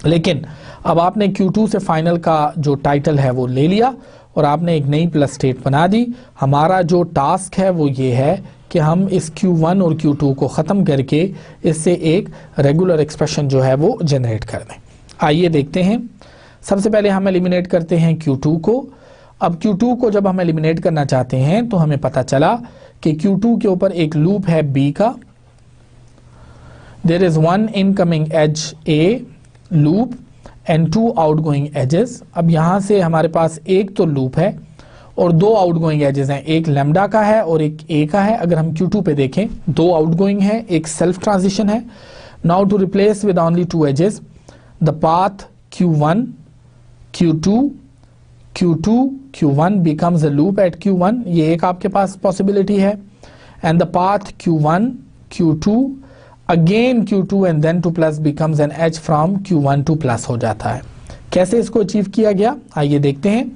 लेकिन अब आपने Q2 से फाइनल का जो टाइटल है वो ले लिया और आपने एक नई प्लस स्टेट बना दी। हमारा जो टास्क है वो ये है कि हम इस Q1 और Q2 को ख़त्म करके इससे एक रेगुलर एक्सप्रेशन जो है वो जनरेट कर दें। आइए देखते हैं। सबसे पहले हम एलिमिनेट करते हैं Q2 को। अब Q2 को जब हम एलिमिनेट करना चाहते हैं तो हमें पता चला कि Q2 के ऊपर एक लूप है B का। There is one incoming edge A loop and two outgoing edges। अब यहाँ से हमारे पास एक तो लूप है और दो आउटगोइंग एजेस हैं, एक लैम्डा का है और एक ए का है। अगर हम Q2 पे देखें, दो आउटगोइंग है, एक सेल्फ ट्रांजिशन है। Now to replace with only two edges, the path Q1 Q2 Q2 Q1 becomes a loop at Q1, ये एक आपके पास पॉसिबिलिटी है। And the path Q1 Q2 again Q2 and then to plus becomes an edge from Q1 to plus हो जाता है। कैसे इसको अचीव किया गया, आइए देखते हैं।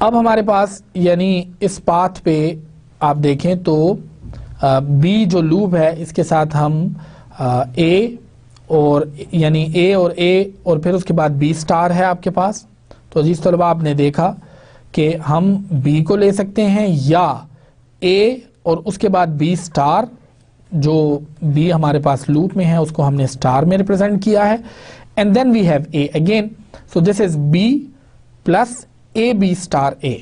अब हमारे पास यानी इस पाथ पे आप देखें तो B जो लूप है इसके साथ हम A और यानी A और फिर उसके बाद B स्टार है आपके पास। तो जिस तलबा आपने देखा कि हम B को ले सकते हैं या A और उसके बाद B स्टार, जो B हमारे पास लूप में है उसको हमने स्टार में रिप्रेजेंट किया है। And then we have A again, so this is B plus AB star A।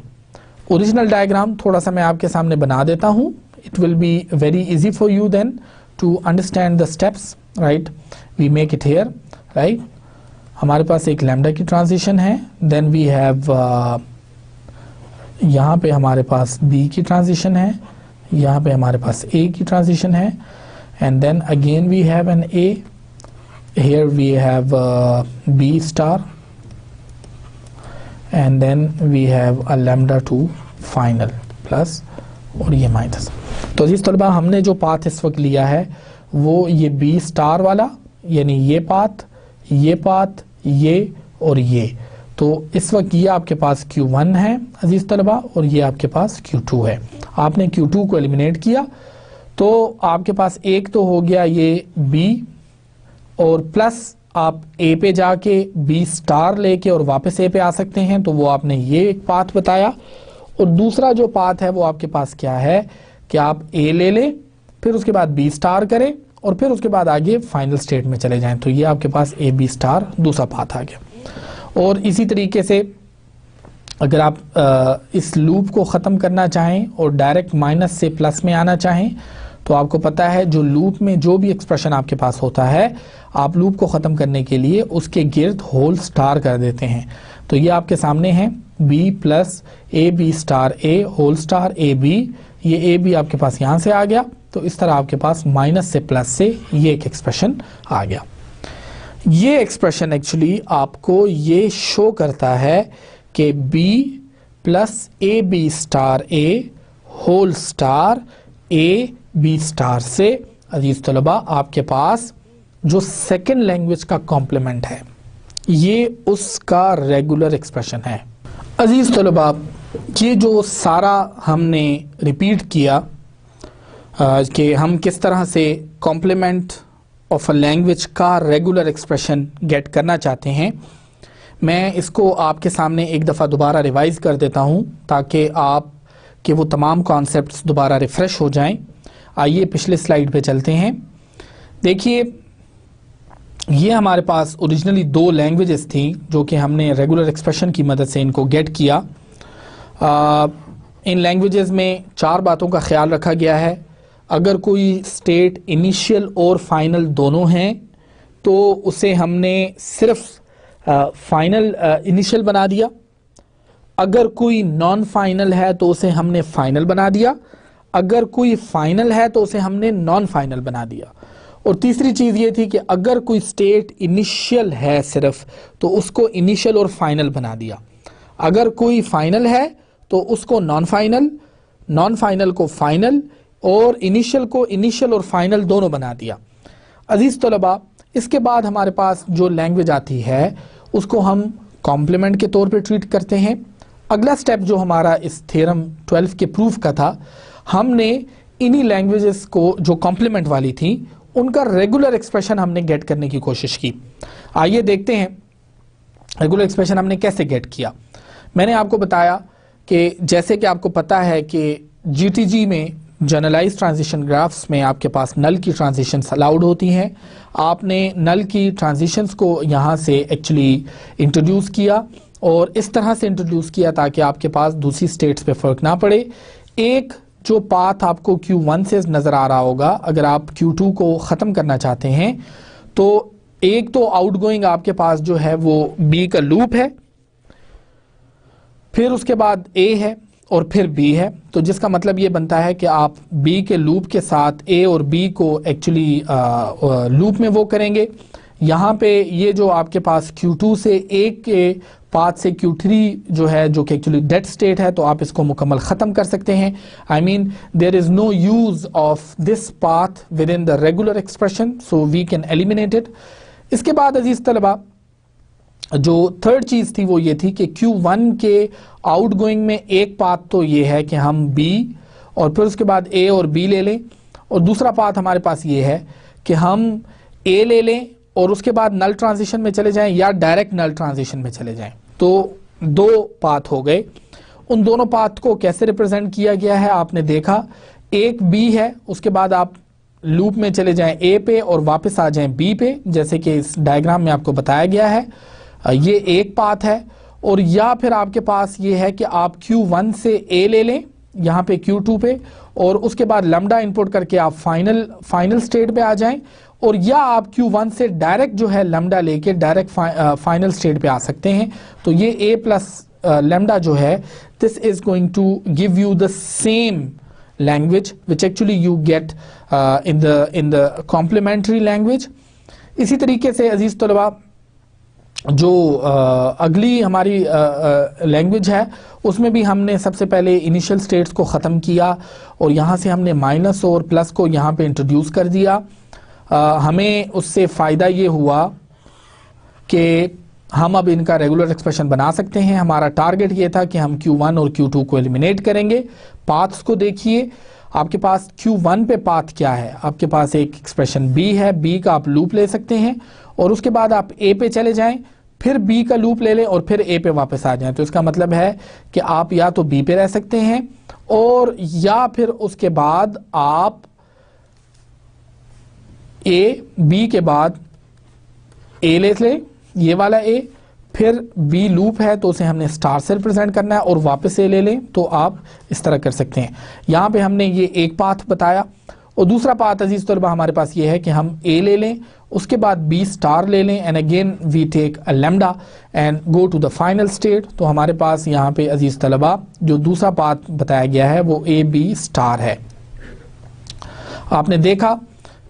Original diagram थोड़ा सा मैं आपके सामने बना देता हूं, it will be very easy for you then to understand the steps, right. We make it here, right. हमारे पास एक लैम्डा की ट्रांजिशन है, देन वी हैव यहाँ पे हमारे पास B की ट्रांजिशन है, यहाँ पे हमारे पास A की ट्रांजिशन है, and then again we have an A, here we have B star, and then we have a lambda to final plus और ये माइनस। तो जिस तलबा हमने जो पाथ इस वक्त लिया है वो ये B स्टार वाला, यानी ये पाथ ये और ये। तो इस वक्त ये आपके पास Q1 है अजीज तलबा और ये आपके पास Q2 है। आपने Q2 को एलिमिनेट किया तो आपके पास एक तो हो गया ये B और प्लस आप A पे जाके B स्टार लेके और वापस A पे आ सकते हैं, तो वो आपने ये एक पाथ बताया। और दूसरा जो पाथ है वो आपके पास क्या है कि आप A ले लें, फिर उसके बाद B स्टार करें और फिर उसके बाद आगे फाइनल स्टेट में चले जाएं। तो ये आपके पास A B स्टार दूसरा पाथ आ गया। और इसी तरीके से अगर आप इस लूप को ख़त्म करना चाहें और डायरेक्ट माइनस से प्लस में आना चाहें तो आपको पता है जो लूप में जो भी एक्सप्रेशन आपके पास होता है, आप लूप को ख़त्म करने के लिए उसके गिर्द होल स्टार कर देते हैं। तो ये आपके सामने है B plus AB star A whole star AB, ये AB आपके पास यहाँ से आ गया। तो इस तरह आपके पास माइनस से प्लस से ये एक एक्सप्रेशन आ गया। ये एक्सप्रेशन एक्चुअली आपको ये शो करता है कि B plus AB star A whole star A B star से अजीज तलबा आपके पास जो सेकेंड लैंग्वेज का कॉम्प्लीमेंट है ये उसका रेगुलर एक्सप्रेशन है। अजीज तलबा ये जो सारा हमने रिपीट किया कि हम किस तरह से कॉम्प्लीमेंट ऑफ अ लैंग्वेज का रेगुलर एक्सप्रेशन गेट करना चाहते हैं, मैं इसको आपके सामने एक दफ़ा दोबारा रिवाइज कर देता हूँ ताकि आप के वो तमाम कॉन्सेप्ट्स दोबारा रिफ़्रेश हो जाएं। आइए पिछले स्लाइड पे चलते हैं। देखिए ये हमारे पास ओरिजिनली दो लैंग्वेजेस थी जो कि हमने रेगुलर एक्सप्रेशन की मदद से इनको गेट किया। इन लैंग्वेजेस में चार बातों का ख्याल रखा गया है। अगर कोई स्टेट इनिशियल और फाइनल दोनों हैं तो उसे हमने सिर्फ फाइनल इनिशियल बना दिया। अगर कोई नॉन फाइनल है तो उसे हमने फाइनल बना दिया। अगर कोई फाइनल है तो उसे हमने नॉन फाइनल बना दिया। और तीसरी चीज़ ये थी कि अगर कोई स्टेट इनिशियल है सिर्फ तो उसको इनिशियल और फाइनल बना दिया। अगर कोई फाइनल है तो उसको नॉन फाइनल, नॉन फाइनल को फाइनल और इनिशियल को इनिशियल और फाइनल दोनों बना दिया। अजीज तलबा इसके बाद हमारे पास जो लैंग्वेज आती है उसको हम कॉम्प्लीमेंट के तौर पे ट्रीट करते हैं। अगला स्टेप जो हमारा इस थ्योरम 12 के प्रूफ का था, हमने इन्हीं लैंग्वेजेस को जो कॉम्प्लीमेंट वाली थी उनका रेगुलर एक्सप्रेशन हमने गेट करने की कोशिश की। आइए देखते हैं रेगुलर एक्सप्रेशन हमने कैसे गेट किया। मैंने आपको बताया कि जैसे कि आपको पता है कि GTG में जनरलाइज ट्रांजिशन ग्राफ्स में आपके पास नल की ट्रांजिशंस अलाउड होती हैं। आपने नल की ट्रांजिशंस को यहाँ से एक्चुअली इंट्रोड्यूस किया और इस तरह से इंट्रोड्यूस किया ताकि आपके पास दूसरी स्टेट्स पे फर्क ना पड़े। एक जो पाथ आपको Q1 से नज़र आ रहा होगा, अगर आप Q2 को ख़त्म करना चाहते हैं तो एक तो आउटगोइंग आपके पास जो है वो B का लूप है, फिर उसके बाद A है और फिर B है। तो जिसका मतलब ये बनता है कि आप B के लूप के साथ A और B को एक्चुअली लूप में वो करेंगे। यहाँ पे ये जो आपके पास Q2 से A के पाथ से Q3 जो है, जो कि एक्चुअली डेड स्टेट है, तो आप इसको मुकम्मल ख़त्म कर सकते हैं। I mean there is no use of this path within the regular expression, so we can eliminate it. इसके बाद अजीज़ तलबा जो थर्ड चीज़ थी वो ये थी कि Q1 के आउटगोइंग में एक पाथ तो ये है कि हम B और फिर उसके बाद A और B ले लें, और दूसरा पाथ हमारे पास ये है कि हम A ले लें और उसके बाद नल ट्रांजिशन में चले जाएं या डायरेक्ट नल ट्रांजिशन में चले जाएं। तो दो पाथ हो गए। उन दोनों पाथ को कैसे रिप्रेजेंट किया गया है आपने देखा, एक B है, उसके बाद आप लूप में चले जाएं A पे और वापस आ जाएं B पे, जैसे कि इस डायग्राम में आपको बताया गया है। ये एक पाथ है। और या फिर आपके पास ये है कि आप Q1 से A ले लें यहाँ पे Q2 पे, और उसके बाद लैम्डा इनपुट करके आप फाइनल स्टेट पे आ जाएं, और या आप Q1 से डायरेक्ट जो है लैम्डा लेके डायरेक्ट फाइनल स्टेट पे आ सकते हैं। तो ये A प्लस लैम्डा जो है, this is going to give you the same language which actually you get in the complementary language. इसी तरीके से अजीज तलबा जो अगली हमारी लैंग्वेज है उसमें भी हमने सबसे पहले इनिशियल स्टेट्स को ख़त्म किया और यहाँ से हमने माइनस और प्लस को यहाँ पे इंट्रोड्यूस कर दिया। हमें उससे फ़ायदा ये हुआ कि हम अब इनका रेगुलर एक्सप्रेशन बना सकते हैं। हमारा टारगेट ये था कि हम Q1 और Q2 को एलिमिनेट करेंगे। पाथ्स को देखिए, आपके पास Q1 पे पाथ क्या है, आपके पास एक एक्सप्रेशन B है, B का आप लूप ले सकते हैं और उसके बाद आप A पे चले जाएं, फिर B का लूप ले लें और फिर A पे वापस आ जाएं। तो इसका मतलब है कि आप या तो B पे रह सकते हैं और या फिर उसके बाद आप B के बाद A ले लें, ये वाला A, फिर B लूप है तो उसे हमने स्टार से रिप्रेजेंट करना है और वापस A ले लें, तो आप इस तरह कर सकते हैं। यहाँ पे हमने ये एक पाथ बताया और दूसरा पाथ अजीज तलबा हमारे पास ये है कि हम A ले लें, उसके बाद B स्टार ले लें and again we take a lambda and go to the final state. तो हमारे पास यहाँ पे अजीज तलबा जो दूसरा पाथ बताया गया है वो AB स्टार है। आपने देखा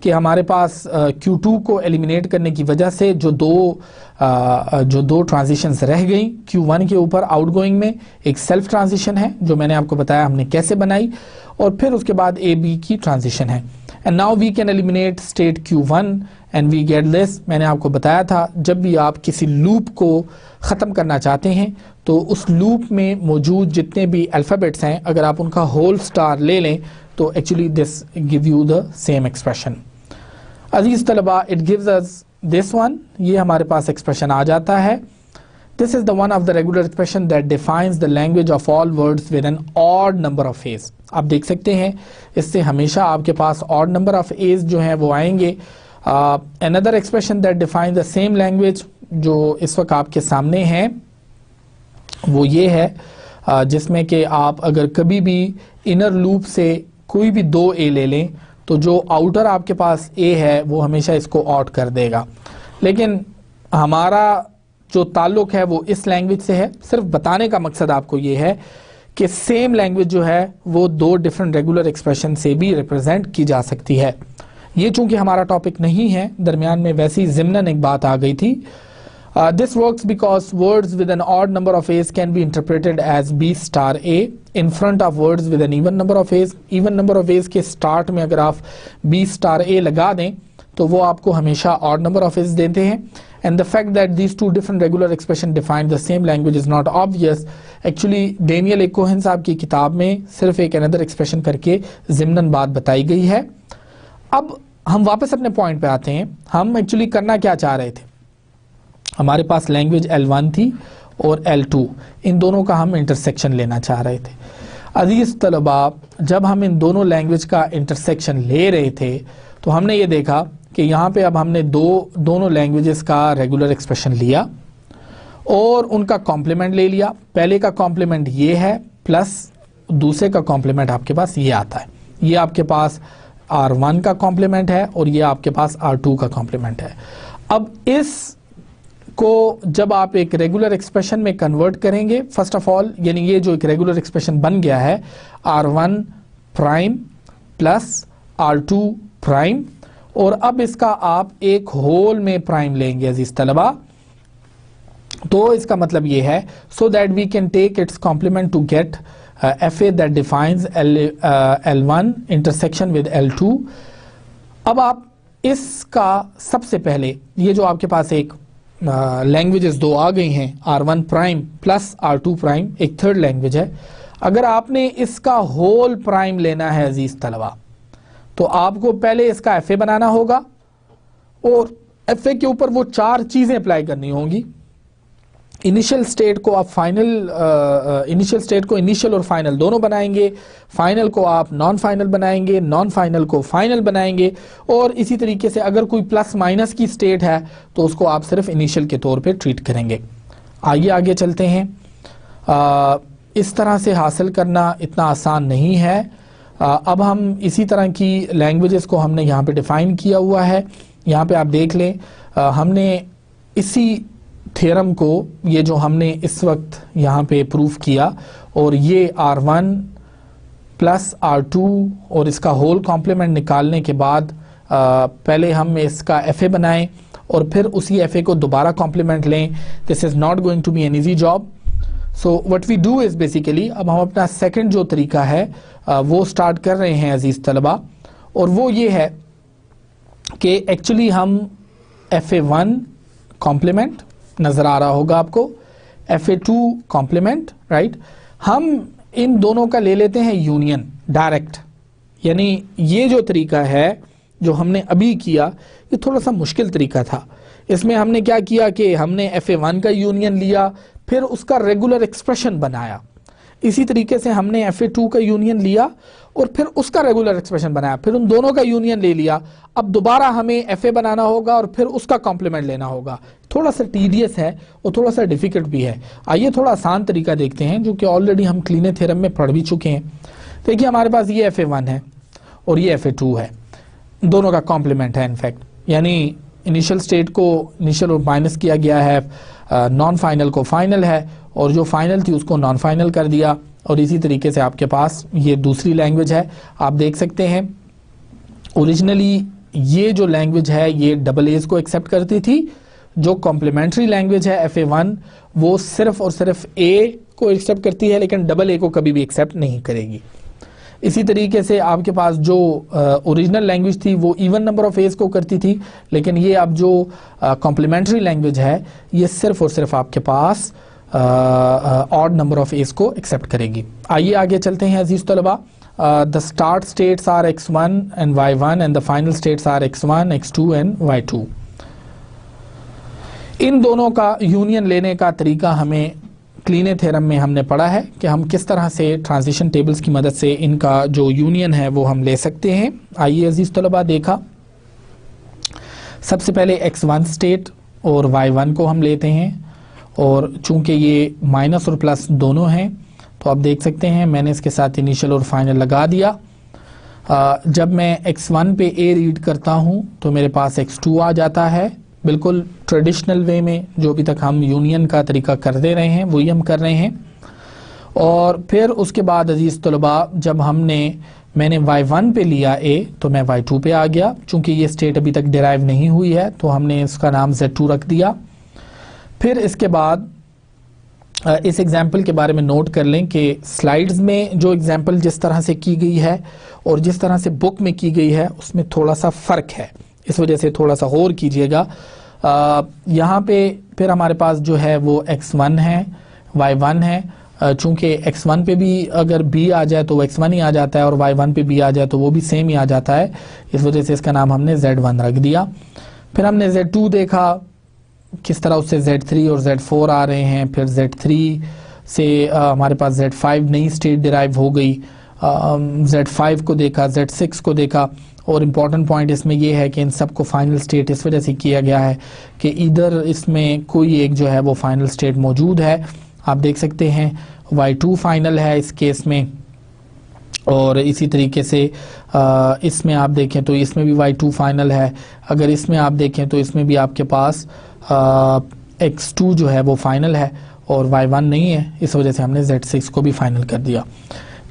कि हमारे पास Q2 को एलिमिनेट करने की वजह से जो दो ट्रांजिशंस रह गई Q1 के ऊपर आउटगोइंग में, एक सेल्फ ट्रांजिशन है जो मैंने आपको बताया हमने कैसे बनाई, और फिर उसके बाद AB की ट्रांजिशन है। And now we can eliminate state Q1 and we get this. मैंने आपको बताया था जब भी आप किसी लूप को ख़त्म करना चाहते हैं तो उस लूप में मौजूद जितने भी अल्फ़ाबेट्स हैं अगर आप उनका होल स्टार ले लें तो actually this give you the same expression. अजीज तलबा, it gives us this one, ये हमारे पास एक्सप्रेशन आ जाता है। This is the one of the regular expression that defines the language of all words with an odd number of A's. आप देख सकते हैं इससे हमेशा आपके पास ऑड नंबर ऑफ एज जो हैं वो आएंगे। Another expression that defines the same language जो इस वक्त आपके सामने है वो ये है जिसमें कि आप अगर कभी भी इनर लूप से कोई भी दो ए ले लें तो जो आउटर आपके पास ए है वो हमेशा इसको ऑड कर देगा। लेकिन हमारा जो ताल्लुक है वो इस लैंग्वेज से है। सिर्फ बताने का मकसद आपको ये है कि सेम लैंग्वेज जो है वो दो डिफरेंट रेगुलर एक्सप्रेशन से भी रिप्रेजेंट की जा सकती है। ये चूंकि हमारा टॉपिक नहीं है, दरमियान में वैसी ज़िम्नन एक बात आ गई थी। This works because words with an odd number of A's can be interpreted as B star A in front of words with an even number of A's. Even number of A's के start में अगर आप B star A लगा दें तो वो आपको हमेशा odd number of A's देते हैं। And the fact that these two different regular expressions define the same language is not obvious. Actually Daniel Cohen साहब की किताब में सिर्फ एक another expression करके ज़िम्नन बात बताई गई है। अब हम वापस अपने पॉइंट पे आते हैं। हम एक्चुअली करना क्या चाह रहे थे, हमारे पास लैंग्वेज L1 थी और L2, इन दोनों का हम इंटरसेक्शन लेना चाह रहे थे। अजीज तलबा, जब हम इन दोनों लैंग्वेज का इंटरसेक्शन ले रहे थे तो हमने ये देखा कि यहाँ पे अब हमने दोनों लैंग्वेजेस का रेगुलर एक्सप्रेशन लिया और उनका कॉम्प्लीमेंट ले लिया। पहले का कॉम्प्लीमेंट ये है प्लस दूसरे का कॉम्प्लीमेंट आपके पास ये आता है। ये आपके पास R1 का कॉम्प्लीमेंट है और ये आपके पास R2 का कॉम्प्लीमेंट है। अब इस को जब आप एक रेगुलर एक्सप्रेशन में कन्वर्ट करेंगे, फर्स्ट ऑफ ऑल यानी ये जो एक रेगुलर एक्सप्रेशन बन गया है R1 prime plus R2 prime, और अब इसका आप एक होल में प्राइम लेंगे अजीज तलबा। तो इसका मतलब ये है so that we can take its complement to get FA that defines L1 intersection with L2। अब आप इसका सबसे पहले ये जो आपके पास एक लैंग्वेजेस दो आ गई हैं R1 prime plus R2 prime, एक थर्ड लैंग्वेज है। अगर आपने इसका होल प्राइम लेना है अजीज तलबा तो आपको पहले इसका FA बनाना होगा और FA के ऊपर वो चार चीजें अप्लाई करनी होंगी। इनिशियल स्टेट को आप इनिशियल स्टेट को इनिशियल और फाइनल दोनों बनाएंगे, फाइनल को आप नॉन फाइनल बनाएंगे, नॉन फाइनल को फाइनल बनाएंगे, और इसी तरीके से अगर कोई प्लस माइनस की स्टेट है तो उसको आप सिर्फ इनिशियल के तौर पे ट्रीट करेंगे। आइए आगे चलते हैं। इस तरह से हासिल करना इतना आसान नहीं है। अब हम इसी तरह की लैंग्वेजेस को हमने यहाँ पे डिफाइन किया हुआ है। यहाँ पे आप देख लें, हमने इसी थ्योरम को ये जो हमने इस वक्त यहाँ पे प्रूफ किया, और ये R1 प्लस R2 और इसका होल कॉम्प्लीमेंट निकालने के बाद पहले हम इसका FA बनाएं और फिर उसी FA को दोबारा कॉम्प्लीमेंट लें। This is not going to be an easy job. So what we do is basically अब हम अपना सेकंड जो तरीका है वो स्टार्ट कर रहे हैं अजीज़ तलबा, और वो ये है कि एक्चुअली हम FA1 कॉम्प्लीमेंट नजर आ रहा होगा आपको, FA2 कॉम्प्लीमेंट, राइट, हम इन दोनों का ले लेते हैं यूनियन डायरेक्ट। यानी ये जो तरीका है जो हमने अभी किया ये थोड़ा सा मुश्किल तरीका था। इसमें हमने क्या किया कि हमने FA1 का यूनियन लिया, फिर उसका रेगुलर एक्सप्रेशन बनाया। इसी तरीके से हमने FA2 का यूनियन लिया और फिर उसका रेगुलर एक्सप्रेशन बनाया, फिर उन दोनों का यूनियन ले लिया। अब दोबारा हमें FA बनाना होगा और फिर उसका कॉम्प्लीमेंट लेना होगा। थोड़ा सा टीडियस है और थोड़ा सा डिफिकल्ट भी है। आइए थोड़ा आसान तरीका देखते हैं जो कि ऑलरेडी हम क्लीने थ्योरम में पढ़ भी चुके हैं। देखिए हमारे पास ये FA1 है और ये FA2 है, दोनों का कॉम्प्लीमेंट है इनफैक्ट, यानी इनिशियल स्टेट को इनिशियल और माइनस किया गया है, नॉन फाइनल को फाइनल है, और जो फाइनल थी उसको नॉन फाइनल कर दिया। और इसी तरीके से आपके पास ये दूसरी लैंग्वेज है। आप देख सकते हैं ओरिजिनली ये जो लैंग्वेज है ये डबल एज को एक्सेप्ट करती थी। जो कॉम्प्लीमेंट्री लैंग्वेज है FA1 वो सिर्फ और सिर्फ A को एक्सेप्ट करती है, लेकिन डबल A को कभी भी एक्सेप्ट नहीं करेगी। इसी तरीके से आपके पास जो ओरिजिनल लैंग्वेज थी वो इवन नंबर ऑफ एज को करती थी, लेकिन ये अब जो कॉम्प्लीमेंट्री लैंग्वेज है ये सिर्फ और सिर्फ आपके पास ऑड नंबर ऑफ एज को एक्सेप्ट करेगी। आइए आगे चलते हैं अजीज तलबा। The start states are X1 and Y1 and the final states are X1, X2 and Y2। इन दोनों का यूनियन लेने का तरीका हमें क्लीने थ्योरम में हमने पढ़ा है कि हम किस तरह से ट्रांजिशन टेबल्स की मदद से इनका जो यूनियन है वो हम ले सकते हैं। आइए अजीज तलबा देखा, सबसे पहले X1 स्टेट और Y1 को हम लेते हैं, और चूंकि ये माइनस और प्लस दोनों हैं तो आप देख सकते हैं मैंने इसके साथ इनिशियल और फाइनल लगा दिया। जब मैं X1 पे A रीड करता हूँ तो मेरे पास X2 आ जाता है, बिल्कुल ट्रेडिशनल वे में जो अभी तक हम यूनियन का तरीका कर दे रहे हैं वही हम कर रहे हैं। और फिर उसके बाद अजीज़ तलबा जब मैंने Y1 पे लिया A तो मैं Y2 पे आ गया। चूंकि ये स्टेट अभी तक डिराइव नहीं हुई है तो हमने इसका नाम Z2 रख दिया। फिर इसके बाद इस एग्जाम्पल के बारे में नोट कर लें कि स्लाइड्स में जो एग्जाम्पल जिस तरह से की गई है और जिस तरह से बुक में की गई है उसमें थोड़ा सा फ़र्क है, इस वजह से थोड़ा सा गौर कीजिएगा। यहाँ पे फिर हमारे पास जो है वो X1 है, Y1 है। चूँकि X1 पे भी अगर B आ जाए तो वो X1 ही आ जाता है और Y1 पे B आ जाए तो वो भी सेम ही आ जाता है, इस वजह से इसका नाम हमने Z1 रख दिया। फिर हमने Z2 देखा, किस तरह उससे Z3 और Z4 आ रहे हैं, फिर Z3 से हमारे पास Z5 नई स्टेट डिराइव हो गई, Z5 को देखा, Z6 को देखा। और इम्पॉर्टेंट पॉइंट इसमें यह है कि इन सब को फाइनल स्टेट इस वजह से किया गया है कि इधर इसमें कोई एक जो है वो फाइनल स्टेट मौजूद है। आप देख सकते हैं Y2 फाइनल है इस केस में, और इसी तरीके से इसमें आप देखें तो इसमें भी Y2 फाइनल है। अगर इसमें आप देखें तो इसमें भी आपके पास X2 जो है वो फाइनल है और Y1 नहीं है, इस वजह से हमने Z6 को भी फाइनल कर दिया।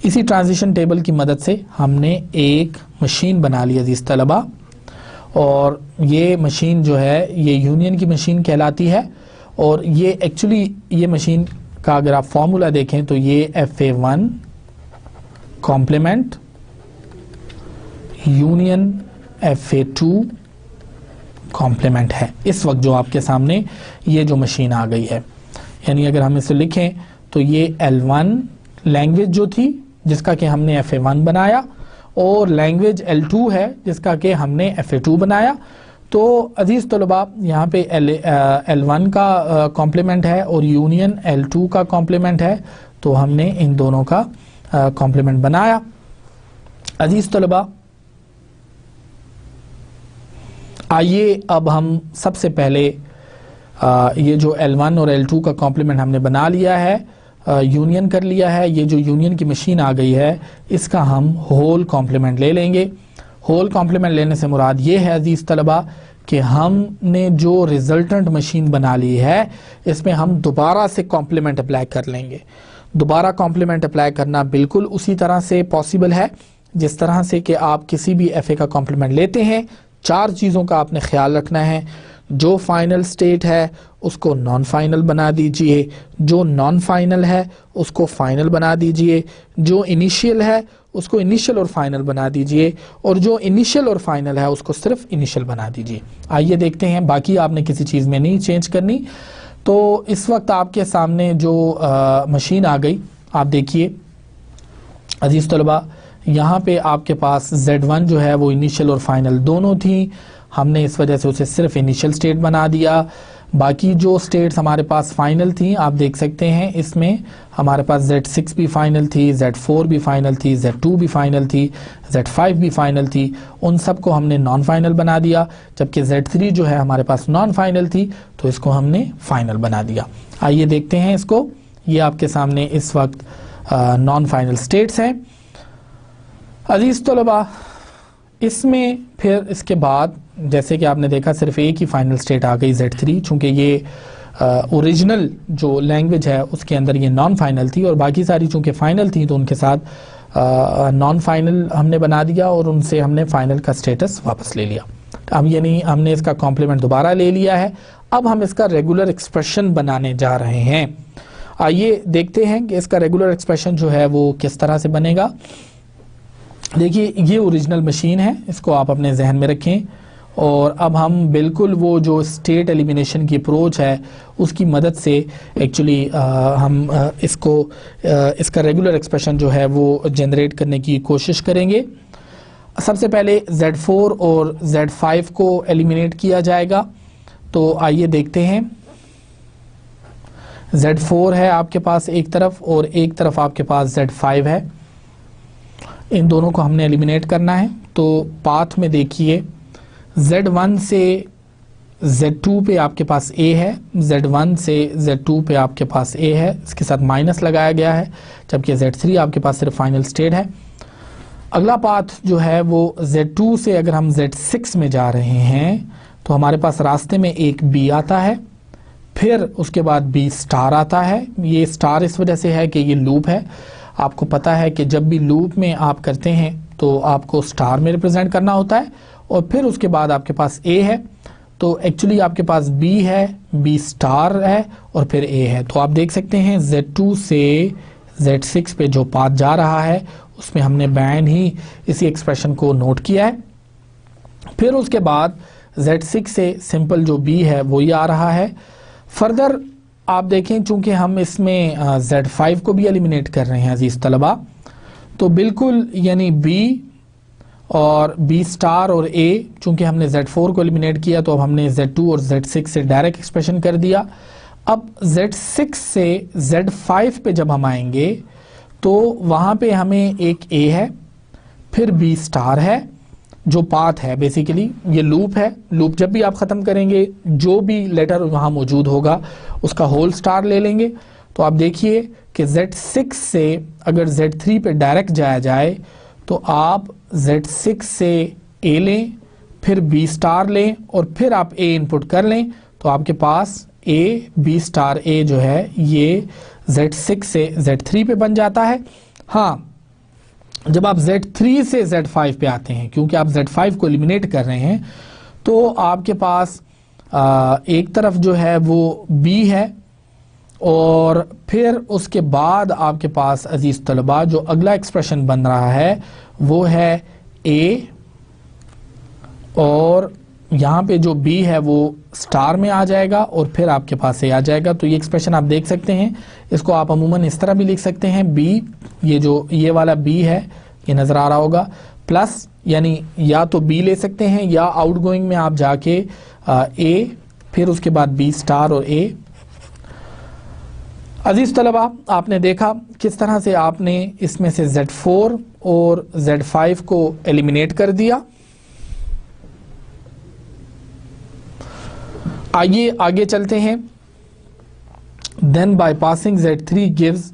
इसी ट्रांजिशन टेबल की मदद से हमने एक मशीन बना ली अजीज तलबा, और ये मशीन जो है ये यूनियन की मशीन कहलाती है। और ये एक्चुअली ये मशीन का अगर आप फॉर्मूला देखें तो ये FA1 complement union FA2 complement है। इस वक्त जो आपके सामने ये जो मशीन आ गई है, यानी अगर हम इसे लिखें तो ये L1 लैंग्वेज जो थी जिसका कि हमने FA1 बनाया, और लैंग्वेज L2 है जिसका कि हमने FA2 बनाया। तो अजीज तलबा यहाँ पे L1 का कॉम्प्लीमेंट है और यूनियन L2 का कॉम्प्लीमेंट है, तो हमने इन दोनों का कॉम्प्लीमेंट बनाया। अजीज तलबा आइए अब हम सबसे पहले ये जो L1 और L2 का कॉम्प्लीमेंट हमने बना लिया है, यूनियन कर लिया है, ये जो यूनियन की मशीन आ गई है इसका हम होल कॉम्प्लीमेंट ले लेंगे। होल कॉम्प्लीमेंट लेने से मुराद ये है अजीज तलबा कि हमने जो रिजल्टेंट मशीन बना ली है इसमें हम दोबारा से कॉम्प्लीमेंट अप्लाई कर लेंगे। दोबारा कॉम्प्लीमेंट अप्लाई करना बिल्कुल उसी तरह से पॉसिबल है जिस तरह से कि आप किसी भी FA का कॉम्प्लीमेंट लेते हैं। 4 चीज़ों का आपने ख्याल रखना है। जो फाइनल स्टेट है उसको नॉन फाइनल बना दीजिए, जो नॉन फाइनल है उसको फाइनल बना दीजिए, जो इनिशियल है उसको इनिशियल और फाइनल बना दीजिए, और जो इनिशियल और फाइनल है उसको सिर्फ इनिशियल बना दीजिए। आइए देखते हैं, बाकी आपने किसी चीज़ में नहीं चेंज करनी। तो इस वक्त आपके सामने जो मशीन आ गई, आप देखिए अजीज तलबा यहाँ पे आपके पास Z1 जो है वो इनिशियल और फाइनल दोनों थी, हमने इस वजह से उसे सिर्फ इनिशियल स्टेट बना दिया। बाकी जो स्टेट्स हमारे पास फाइनल थी आप देख सकते हैं, इसमें हमारे पास Z6 भी फाइनल थी, Z4 भी फाइनल थी, Z2 भी फाइनल थी, Z5 भी फाइनल थी, उन सब को हमने नॉन फाइनल बना दिया। जबकि Z3 जो है हमारे पास नॉन फाइनल थी तो इसको हमने फाइनल बना दिया। आइए देखते हैं इसको, ये आपके सामने इस वक्त नॉन फाइनल स्टेट्स हैं। अजीज तलबा इसमें फिर इसके बाद जैसे कि आपने देखा सिर्फ एक ही फाइनल स्टेट आ गई Z3, चूँकि ये ओरिजिनल जो लैंग्वेज है उसके अंदर ये नॉन फाइनल थी, और बाकी सारी चूँकि फाइनल थी तो उनके साथ नॉन फाइनल हमने बना दिया और उनसे हमने फाइनल का स्टेटस वापस ले लिया। अब यानी हमने इसका कॉम्प्लीमेंट दोबारा ले लिया है। अब हम इसका रेगुलर एक्सप्रेशन बनाने जा रहे हैं। आइए देखते हैं कि इसका रेगुलर एक्सप्रेशन जो है वो किस तरह से बनेगा। देखिए ये ओरिजिनल मशीन है, इसको आप अपने जहन में रखें, और अब हम बिल्कुल वो जो स्टेट एलिमिनेशन की अप्रोच है उसकी मदद से एक्चुअली हम इसका रेगुलर एक्सप्रेशन जो है वो जनरेट करने की कोशिश करेंगे। सबसे पहले Z4 और Z5 को एलिमिनेट किया जाएगा। तो आइए देखते हैं, Z4 है आपके पास एक तरफ और एक तरफ आपके पास Z5 है, इन दोनों को हमने एलिमिनेट करना है। तो पाथ में देखिए Z1 से Z2 पे आपके पास A है, Z1 से Z2 पे आपके पास A है, इसके साथ माइनस लगाया गया है, जबकि Z3 आपके पास सिर्फ फाइनल स्टेट है। अगला पाथ जो है वो Z2 से अगर हम Z6 में जा रहे हैं तो हमारे पास रास्ते में एक B आता है, फिर उसके बाद B स्टार आता है। ये स्टार इस वजह से है कि ये लूप है। आपको पता है कि जब भी लूप में आप करते हैं तो आपको स्टार में रिप्रेजेंट करना होता है, और फिर उसके बाद आपके पास A है, तो एक्चुअली आपके पास B है, B स्टार है और फिर A है। तो आप देख सकते हैं Z2 से Z6 पे जो पाथ जा रहा है उसमें हमने बैन ही इसी एक्सप्रेशन को नोट किया है। फिर उसके बाद Z6 से सिंपल जो B है वही आ रहा है। फर्दर आप देखें चूंकि हम इसमें Z5 को भी एलिमिनेट कर रहे हैं अजीज तलबा, तो बिल्कुल यानी B और B स्टार और A, चूंकि हमने Z4 को एलिमिनेट किया तो अब हमने Z2 और Z6 से डायरेक्ट एक्सप्रेशन कर दिया। अब Z6 से Z5 पे जब हम आएंगे तो वहाँ पे हमें एक A है, फिर B स्टार है जो पाथ है, बेसिकली ये लूप है। लूप जब भी आप ख़त्म करेंगे जो भी लेटर वहाँ मौजूद होगा उसका होल स्टार ले लेंगे। तो आप देखिए कि Z6 से अगर Z3 पे डायरेक्ट जाया जाए तो आप Z6 से A लें, फिर B स्टार लें और फिर आप A इनपुट कर लें तो आपके पास A B स्टार A जो है ये Z6 से Z3 पे बन जाता है। हाँ, जब आप Z3 से Z5 पे आते हैं, क्योंकि आप Z5 को एलिमिनेट कर रहे हैं, तो आपके पास एक तरफ जो है वो B है और फिर उसके बाद आपके पास अजीज तलबा जो अगला एक्सप्रेशन बन रहा है वो है A और यहाँ पे जो B है वो स्टार में आ जाएगा और फिर आपके पास A आ जाएगा। तो ये एक्सप्रेशन आप देख सकते हैं, इसको आप अमूमन इस तरह भी लिख सकते हैं B, ये जो ये वाला B है ये नज़र आ रहा होगा, प्लस यानी या तो B ले सकते हैं या आउटगोइंग में आप जाके A फिर उसके बाद B स्टार और A। अजीज तलबा, आपने देखा किस तरह से आपने इसमें से Z4 और Z5 को एलिमिनेट कर दिया। आइए आगे चलते हैं। देन बाईपासिंग Z3 गिव्स,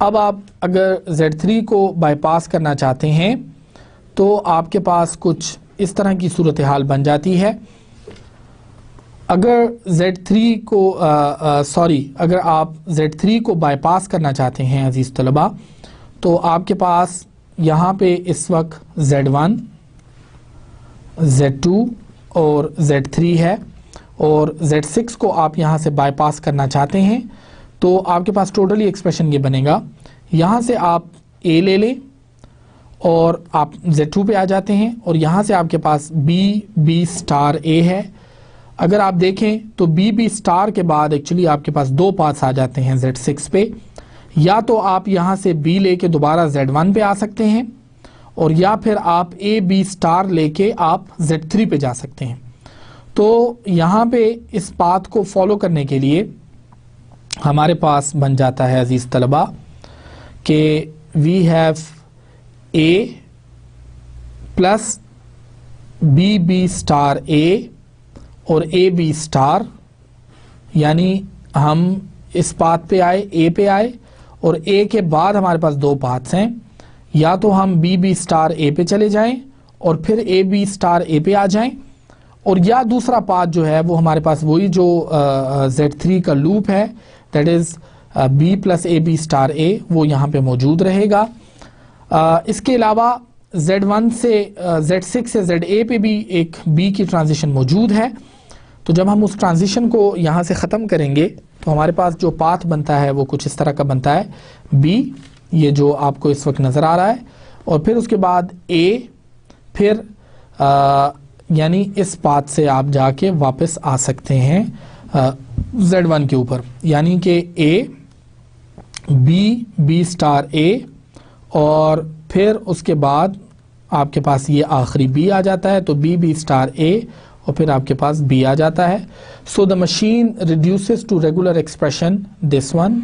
अब आप अगर Z3 को बाईपास करना चाहते हैं तो आपके पास कुछ इस तरह की सूरत हाल बन जाती है। अगर Z3 को अगर आप Z3 को बाईपास करना चाहते हैं अजीज तलबा, तो आपके पास यहाँ पे इस वक्त Z1, Z2 और Z3 है और Z6 को आप यहाँ से बाईपास करना चाहते हैं तो आपके पास टोटली एक्सप्रेशन ये बनेगा। यहाँ से आप A ले लें और आप Z2 पे आ जाते हैं और यहाँ से आपके पास B स्टार A है। अगर आप देखें तो B स्टार के बाद एक्चुअली आपके पास दो पाथ्स आ जाते हैं Z6 पे, या तो आप यहाँ से B लेके दोबारा Z1 पे आ सकते हैं और या फिर आप A B स्टार लेके आप Z3 पे जा सकते हैं। तो यहाँ पे इस पाथ को फॉलो करने के लिए हमारे पास बन जाता है अजीज तलबा कि we have A plus B star A और A B स्टार, यानी हम इस पाथ पे आए, A पे आए और A के बाद हमारे पास दो पाथ्स हैं, या तो हम B स्टार A पे चले जाएं और फिर A B स्टार A पे आ जाएं, और या दूसरा पाथ जो है वो हमारे पास वही जो Z3 का लूप है, that is B plus A B star A, वो यहाँ पे मौजूद रहेगा। इसके अलावा Z1 से Z6 से ZA पे भी एक B की ट्रांजिशन मौजूद है। तो जब हम उस ट्रांजिशन को यहाँ से ख़त्म करेंगे तो हमारे पास जो पाथ बनता है वो कुछ इस तरह का बनता है, B ये जो आपको इस वक्त नज़र आ रहा है, और फिर उसके बाद A, फिर यानी इस पाथ से आप जाके वापस आ सकते हैं Z1 के ऊपर, यानी कि A B स्टार A और फिर उसके बाद आपके पास ये आखिरी B आ जाता है, तो B स्टार A और फिर आपके पास B आ जाता है। So the machine reduces to regular expression this one,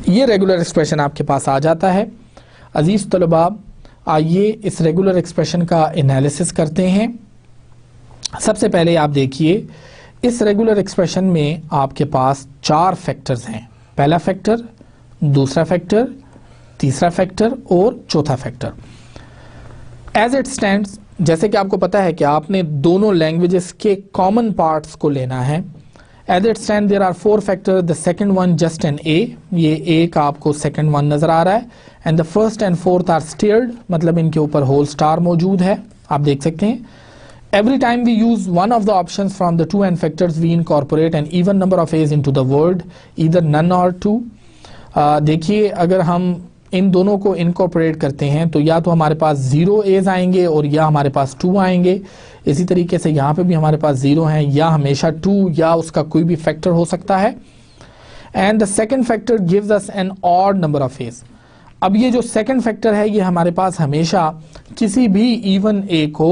ये रेगुलर एक्सप्रेशन आपके पास आ जाता है। अजीज तलबा, आइए इस रेगुलर एक्सप्रेशन का एनालिसिस करते हैं। सबसे पहले आप देखिए इस रेगुलर एक्सप्रेशन में आपके पास चार फैक्टर्स हैं, पहला फैक्टर, दूसरा फैक्टर, तीसरा फैक्टर और चौथा फैक्टर। एज इट स्टैंड्स, जैसे कि आपको पता है कि आपने दोनों लैंग्वेजेस के कॉमन पार्ट्स को लेना है। As it stands there are four factor, the second one just an A, ये ए का आपको सेकंड वन नजर आ रहा है, and the first and fourth are starred, मतलब इनके ऊपर होल स्टार मौजूद है, आप देख सकते हैं। Every time we use one of the options from the two n factors, we incorporate an even number of a's into the word, either none or two. देखिए अगर हम इन दोनों को इनकॉर्पोरेट करते हैं तो या तो हमारे पास 0 एज आएंगे और या हमारे पास 2 आएंगे। इसी तरीके से यहाँ पे भी हमारे पास 0 हैं, या हमेशा 2 या उसका कोई भी फैक्टर हो सकता है। And the second factor gives us an odd number of a's. अब ये जो सेकंड फैक्टर है ये हमारे पास हमेशा किसी भी इवन ए को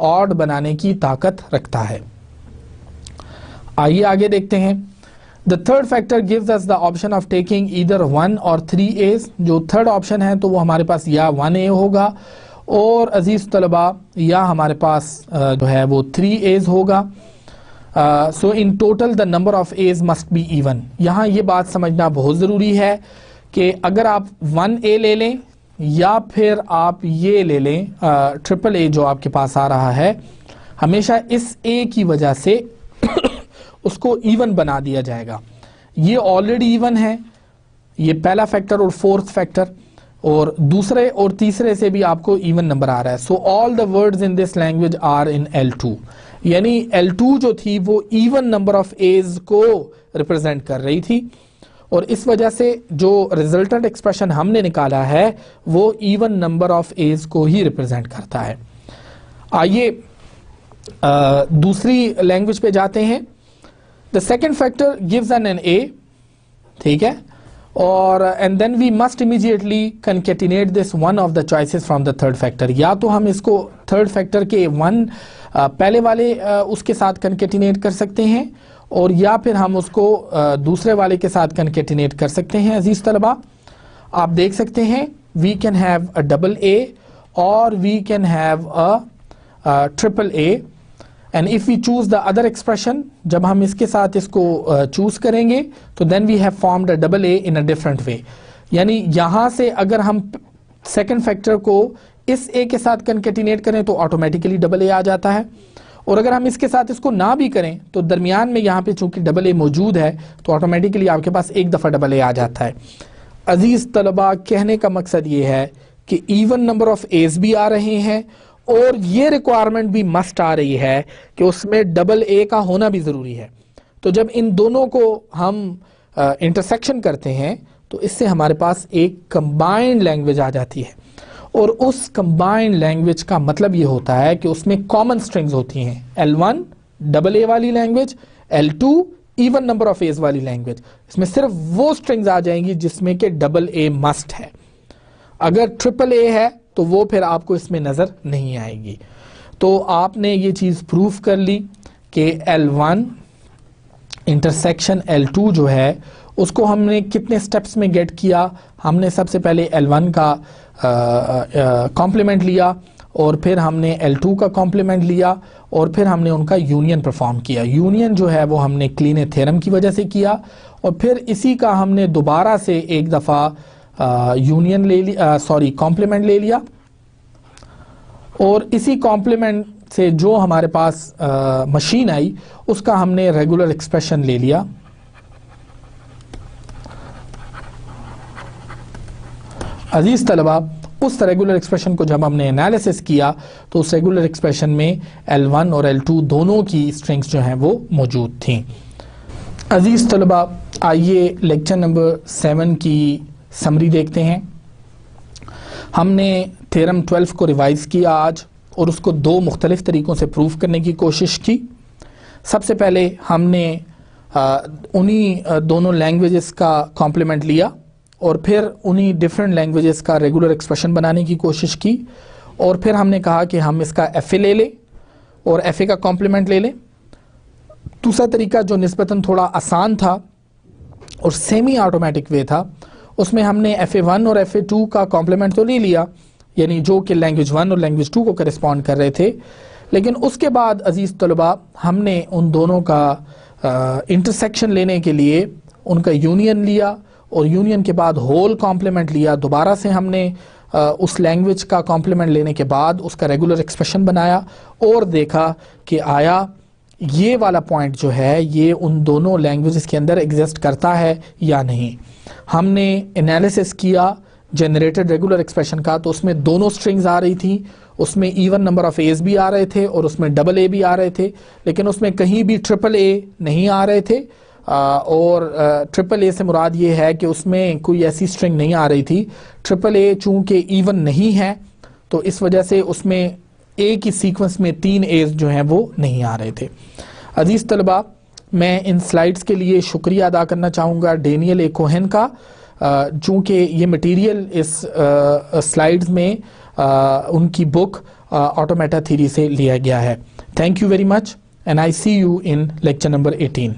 ऑड बनाने की ताकत रखता है। आइए आगे देखते हैं। The third factor gives us the option of taking either 1 और 3 एज। जो थर्ड ऑप्शन है तो वो हमारे पास या 1 ए होगा और अजीज तलबा या हमारे पास जो है वो 3 एज होगा। So in total the number of A's must be even. यहाँ ये बात समझना बहुत ज़रूरी है कि अगर आप 1 ए ले लें या फिर आप ये ले लें ट्रिपल ए जो आपके पास आ रहा है, हमेशा इस ए की वजह से उसको इवन बना दिया जाएगा। ये ऑलरेडी इवन है, ये पहला फैक्टर और फोर्थ फैक्टर, और दूसरे और तीसरे से भी आपको इवन नंबर आ रहा है। So all the words in this language are in L2, यानी L2 जो थी वो इवन नंबर ऑफ एज को रिप्रेजेंट कर रही थी और इस वजह से जो रिजल्टेंट एक्सप्रेशन हमने निकाला है वो इवन नंबर ऑफ एज को ही रिप्रेजेंट करता है। आइए दूसरी लैंग्वेज पे जाते हैं। The second factor gives an A, ठीक है, और and then we must immediately concatenate this one of the choices from the third factor. या तो हम इसको थर्ड फैक्टर के वन पहले वाले उसके साथ कंकेटिनेट कर सकते हैं और या फिर हम उसको दूसरे वाले के साथ कंकेटिनेट कर सकते हैं। अजीज तलबा आप देख सकते हैं we can have a double A और we can have a triple A, and if we choose the other expression, जब हम इसके साथ इसको चूज करेंगे तो then we have formed a double A in a different way. यानी यहां से अगर हम सेकंड फैक्टर को इस ए के साथ कंकेटिनेट करें तो ऑटोमेटिकली डबल ए आ जाता है, और अगर हम इसके साथ इसको ना भी करें तो दरमियान में यहाँ पे चूंकि डबल ए मौजूद है तो ऑटोमेटिकली आपके पास एक दफ़ा डबल ए आ जाता है। अजीज तलबा कहने का मकसद ये है कि इवन नंबर ऑफ एज भी आ रहे हैं और ये रिक्वायरमेंट भी मस्ट आ रही है कि उसमें डबल ए का होना भी ज़रूरी है। तो जब इन दोनों को हम इंटरसेक्शन करते हैं तो इससे हमारे पास एक कंबाइंड लैंग्वेज आ जाती है, और उस कंबाइंड लैंग्वेज का मतलब ये होता है कि उसमें कॉमन स्ट्रिंग्स होती हैं। L1 डबल ए वाली language, L2 even number of a's वाली लैंग्वेज। इसमें सिर्फ वो स्ट्रिंग्स आ जाएंगी जिसमें कि डबल ए मस्ट है। अगर ट्रिपल ए है तो वो फिर आपको इसमें नज़र नहीं आएगी। तो आपने ये चीज़ प्रूफ कर ली कि L1 इंटरसेक्शन L2 जो है उसको हमने कितने स्टेप्स में गेट किया। हमने सबसे पहले L1 का कॉम्प्लीमेंट लिया और फिर हमने L2 का कॉम्प्लीमेंट लिया और फिर हमने उनका यूनियन परफॉर्म किया। यूनियन जो है वो हमने क्लीने थ्योरम की वजह से किया और फिर इसी का हमने दोबारा से एक दफ़ा यूनियन ले लिया, सॉरी कॉम्प्लीमेंट ले लिया, और इसी कॉम्प्लीमेंट से जो हमारे पास मशीन आई उसका हमने रेगुलर एक्सप्रेशन ले लिया। अजीज तलबा उस रेगुलर एक्सप्रेशन को जब हमने एनालिसिस किया तो उस रेगुलर एक्सप्रेशन में L1 और L2 दोनों की स्ट्रिंग्स जो हैं वो मौजूद थीं। अजीज तलबा आइए लेक्चर नंबर 7 की समरी देखते हैं। हमने थ्योरम 12 को रिवाइज किया आज और उसको दो मुख्तलिफ तरीक़ों से प्रूव करने की कोशिश की। सबसे पहले हमने उन्हीं दोनों लैंग्वेजेस का कॉम्प्लीमेंट लिया और फिर उन्हीं डिफरेंट लैंग्वेजेस का रेगुलर एक्सप्रेशन बनाने की कोशिश की, और फिर हमने कहा कि हम इसका FA ले लें और FA का कॉम्प्लीमेंट ले लें। दूसरा तरीका जो निस्बतन थोड़ा आसान था और सेमी ऑटोमेटिक वे था, उसमें हमने FA1 और FA2 का कॉम्प्लीमेंट तो ले लिया, यानी जो कि लैंग्वेज 1 और लैंग्वेज 2 को करेस्पॉन्ड कर रहे थे, लेकिन उसके बाद अजीज़ तलबा हमने उन दोनों का इंटरसेक्शन लेने के लिए उनका यूनियन लिया और यूनियन के बाद होल कॉम्प्लीमेंट लिया। दोबारा से हमने उस लैंग्वेज का कॉम्प्लीमेंट लेने के बाद उसका रेगुलर एक्सप्रेशन बनाया और देखा कि आया ये वाला पॉइंट जो है ये उन दोनों लैंग्वेजेस के अंदर एग्जिस्ट करता है या नहीं। हमने एनालिसिस किया जनरेटेड रेगुलर एक्सप्रेशन का, तो उसमें दोनों स्ट्रिंग्स आ रही थी, उसमें इवन नंबर ऑफ एज भी आ रहे थे और उसमें डबल ए भी आ रहे थे, लेकिन उसमें कहीं भी ट्रिपल ए नहीं आ रहे थे। और ट्रिपल ए से मुराद ये है कि उसमें कोई ऐसी स्ट्रिंग नहीं आ रही थी। ट्रिपल ए चूँकि इवन नहीं है तो इस वजह से उसमें ए की सीक्वेंस में 3 एज जो हैं वो नहीं आ रहे थे। अजीज़ तलबा मैं इन स्लाइड्स के लिए शुक्रिया अदा करना चाहूँगा डेनियल ए कोहेन का, चूँकि ये मटेरियल इस स्लाइड्स में उनकी बुक ऑटोमेटा थ्योरी से लिया गया है. Thank you very much and I see you in lecture number 18.